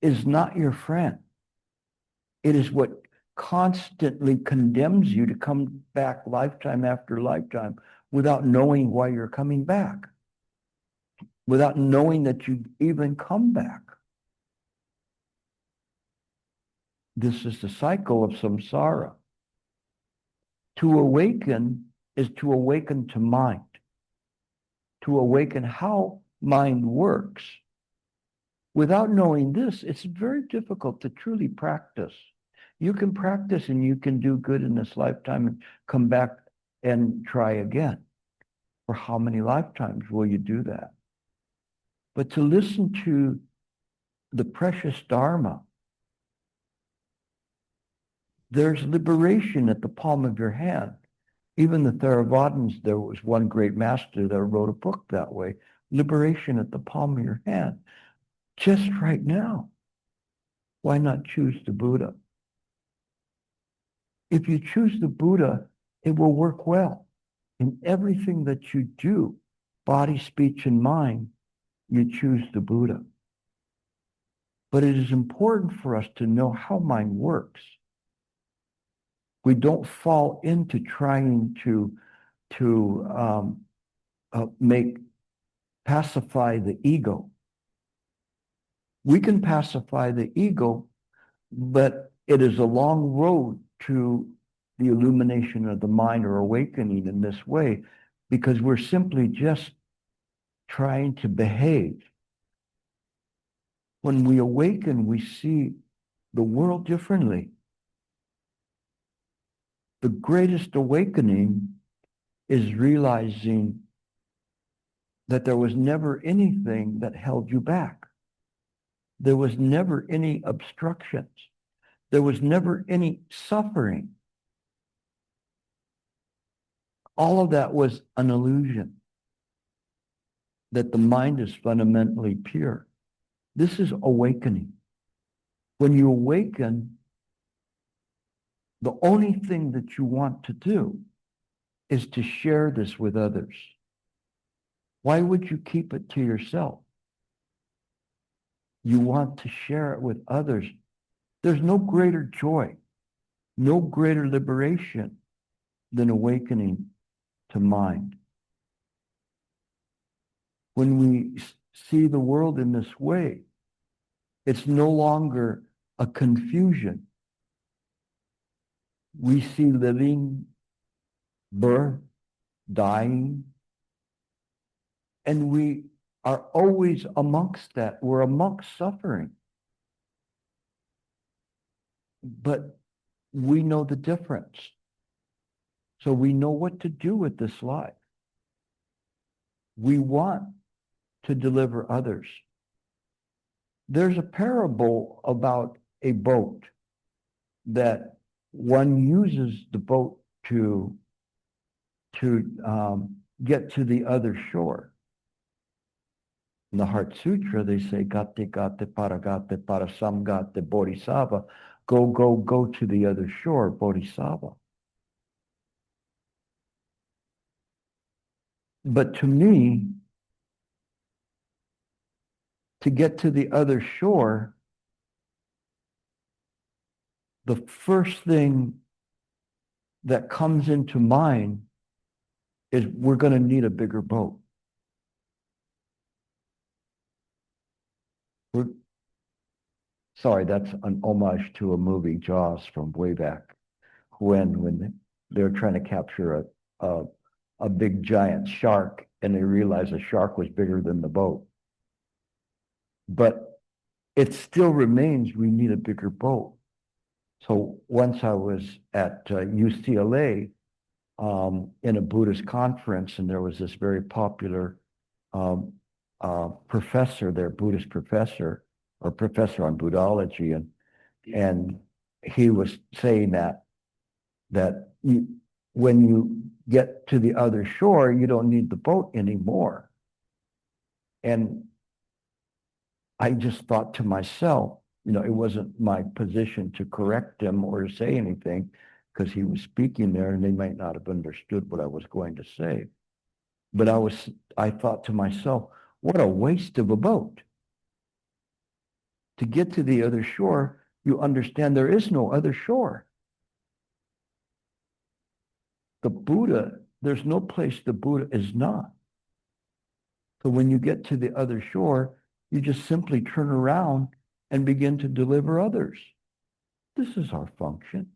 is not your friend. It is what constantly condemns you to come back lifetime after lifetime without knowing why you're coming back, without knowing that you even come back. This is the cycle of samsara. To awaken is to awaken to mind, to awaken how mind works. Without knowing this, it's very difficult to truly practice. You can practice and you can do good in this lifetime and come back and try again. For how many lifetimes will you do that? But to listen to the precious Dharma, there's liberation at the palm of your hand. Even the Theravadins, there was one great master that wrote a book that way, liberation at the palm of your hand. Just right now. Why not choose the Buddha? If you choose the Buddha, it will work well. In everything that you do, body, speech, and mind, you choose the Buddha. But it is important for us to know how mind works. We don't fall into trying to pacify the ego. We can pacify the ego, but it is a long road to the illumination of the mind or awakening in this way, because we're simply just trying to behave. When we awaken, we see the world differently. The greatest awakening is realizing that there was never anything that held you back. There was never any obstructions. There was never any suffering. All of that was an illusion, that the mind is fundamentally pure. This is awakening. When you awaken, the only thing that you want to do is to share this with others. Why would you keep it to yourself? You want to share it with others. There's no greater joy, no greater liberation than awakening to mind. When we see the world in this way, it's no longer a confusion. We see living, birth, dying, and we are always amongst that. We're amongst suffering. But we know the difference. So we know what to do with this life. We want to deliver others. There's a parable about a boat that one uses the boat to get to the other shore. In the Heart Sutra, they say, gate paragate parasamgate bodhisattva, go to the other shore, bodhisattva. But to me, to get to the other shore, the first thing that comes into mind is we're going to need a bigger boat. Sorry, that's an homage to a movie, Jaws, from way back when they're trying to capture a big giant shark, and they realized the shark was bigger than the boat. But it still remains we need a bigger boat. So once I was at UCLA in a Buddhist conference, and there was this very popular professor there, Buddhist professor, or professor on Buddhology, and he was saying that when you get to the other shore, you don't need the boat anymore. And I just thought to myself, it wasn't my position to correct him or to say anything, because he was speaking there and they might not have understood what I was going to say. But I thought to myself, what a waste of a boat. To get to the other shore, you understand there is no other shore. The Buddha, there's no place the Buddha is not. So when you get to the other shore, you just simply turn around and begin to deliver others. This is our function.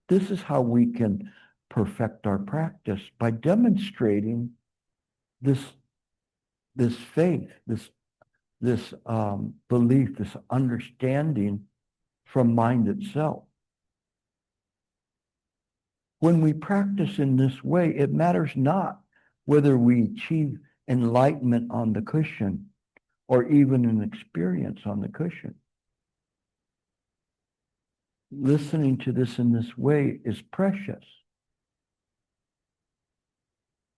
This is how we can perfect our practice, by demonstrating this faith, this belief, this understanding from mind itself. When we practice in this way, it matters not whether we achieve enlightenment on the cushion or even an experience on the cushion. Listening to this in this way is precious.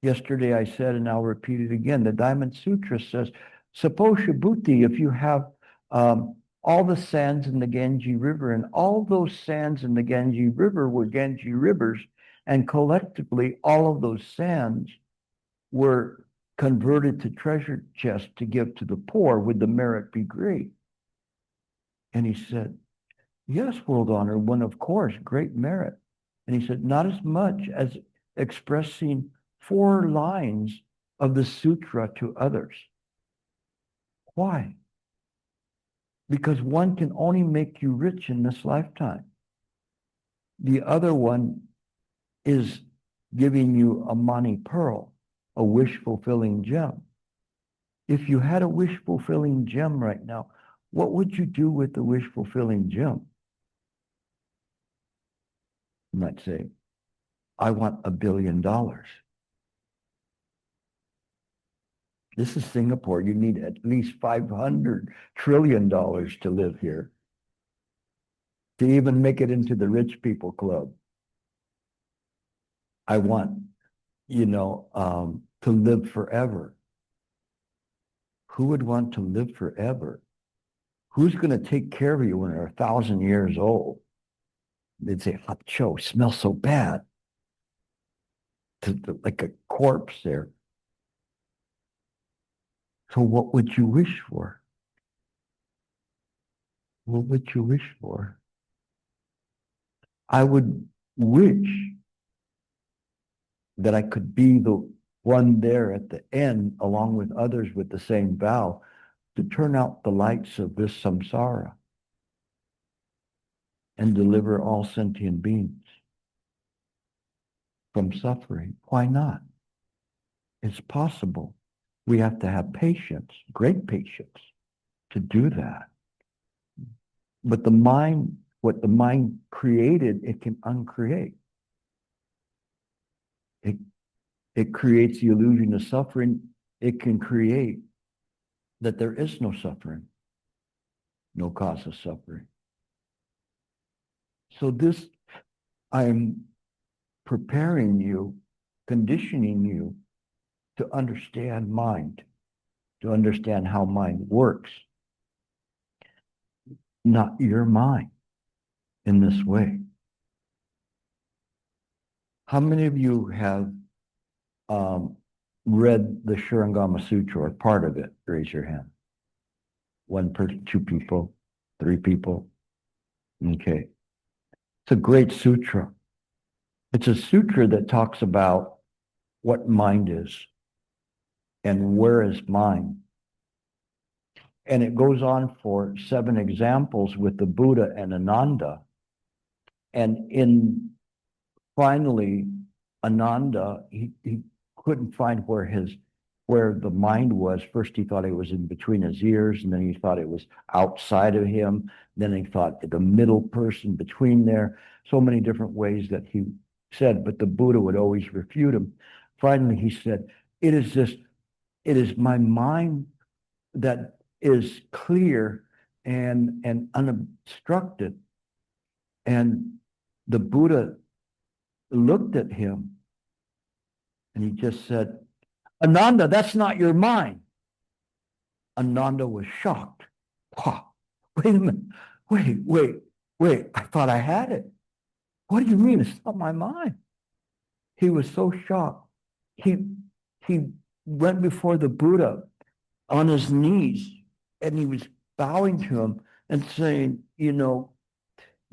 Yesterday I said, and I'll repeat it again, the Diamond Sutra says, suppose Subhuti, if you have all the sands in the Ganges River, and all those sands in the Ganges River were Ganges rivers, and collectively all of those sands were converted to treasure chests to give to the poor, would the merit be great? And he said, yes, world honor, one of course, great merit. And he said, not as much as expressing 4 lines of the sutra to others. Why? Because one can only make you rich in this lifetime. The other one is giving you a money pearl, a wish-fulfilling gem. If you had a wish-fulfilling gem right now, what would you do with the wish-fulfilling gem? You might say, I want $1 billion. This is Singapore. You need at least $500 trillion to live here to even make it into the rich people club. I want, to live forever. Who would want to live forever? Who's going to take care of you when you're 1,000 years old? They'd say, hot cho, smells so bad. Like a corpse there. So what would you wish for? What would you wish for? I would wish that I could be the one there at the end, along with others with the same vow, to turn out the lights of this samsara and deliver all sentient beings from suffering. Why not? It's possible. We have to have patience, great patience, to do that. But the mind, what the mind created, it can uncreate. It creates the illusion of suffering. It can create that there is no suffering, no cause of suffering. So this, I'm preparing you, conditioning you to understand mind, to understand how mind works, not your mind in this way. How many of you have read the Shurangama Sutra or part of it? Raise your hand. 1 person, 2 people, 3 people. Okay. It's a great sutra. It's a sutra that talks about what mind is and where is mind. And it goes on for 7 examples with the Buddha and Ananda. And finally, Ananda, he couldn't find where the mind was. First he thought it was in between his ears, and then he thought it was outside of him. Then he thought the middle person between there. So many different ways that he said, but the Buddha would always refute him. Finally, he said, it is my mind that is clear and unobstructed. And the Buddha looked at him and he just said, Ananda, that's not your mind. Ananda was shocked. Wow, wait a minute. Wait, I thought I had it. What do you mean? It's not my mind. He was so shocked. He went before the Buddha on his knees and he was bowing to him and saying,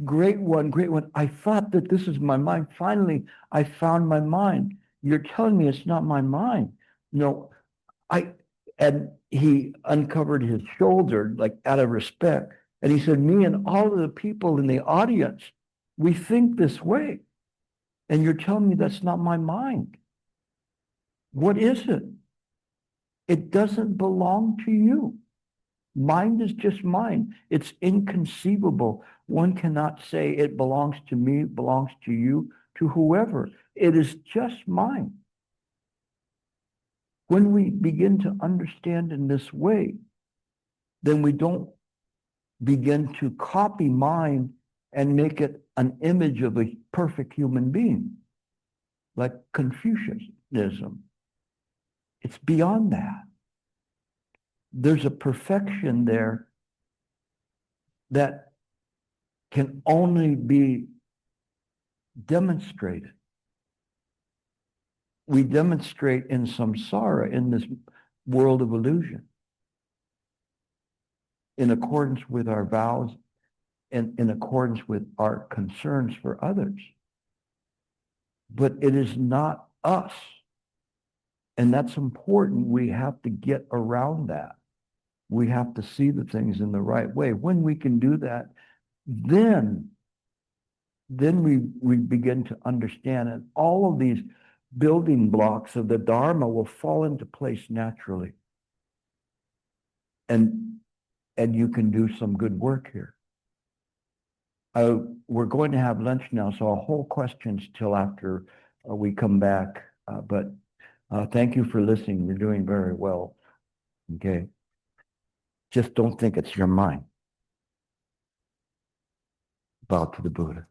great one. I thought that this is my mind. Finally, I found my mind. You're telling me it's not my mind. No, and he uncovered his shoulder, like out of respect. And he said, me and all of the people in the audience, we think this way. And you're telling me that's not my mind. What is it? It doesn't belong to you. Mind is just mind. It's inconceivable. One cannot say it belongs to me, belongs to you, to whoever. It is just mind. When we begin to understand in this way, then we don't begin to copy mind and make it an image of a perfect human being, like Confucianism. It's beyond that. There's a perfection there that can only be demonstrated. We demonstrate in samsara, in this world of illusion, in accordance with our vows and in accordance with our concerns for others. But it is not us. And that's important. We have to get around that. We have to see the things in the right way. When we can do that, then we begin to understand, and all of these building blocks of the Dharma will fall into place naturally. And you can do some good work here. We're going to have lunch now, so I'll hold questions till after we come back. But thank you for listening. You're doing very well. Okay. Just don't think it's your mind. Bow to the Buddha.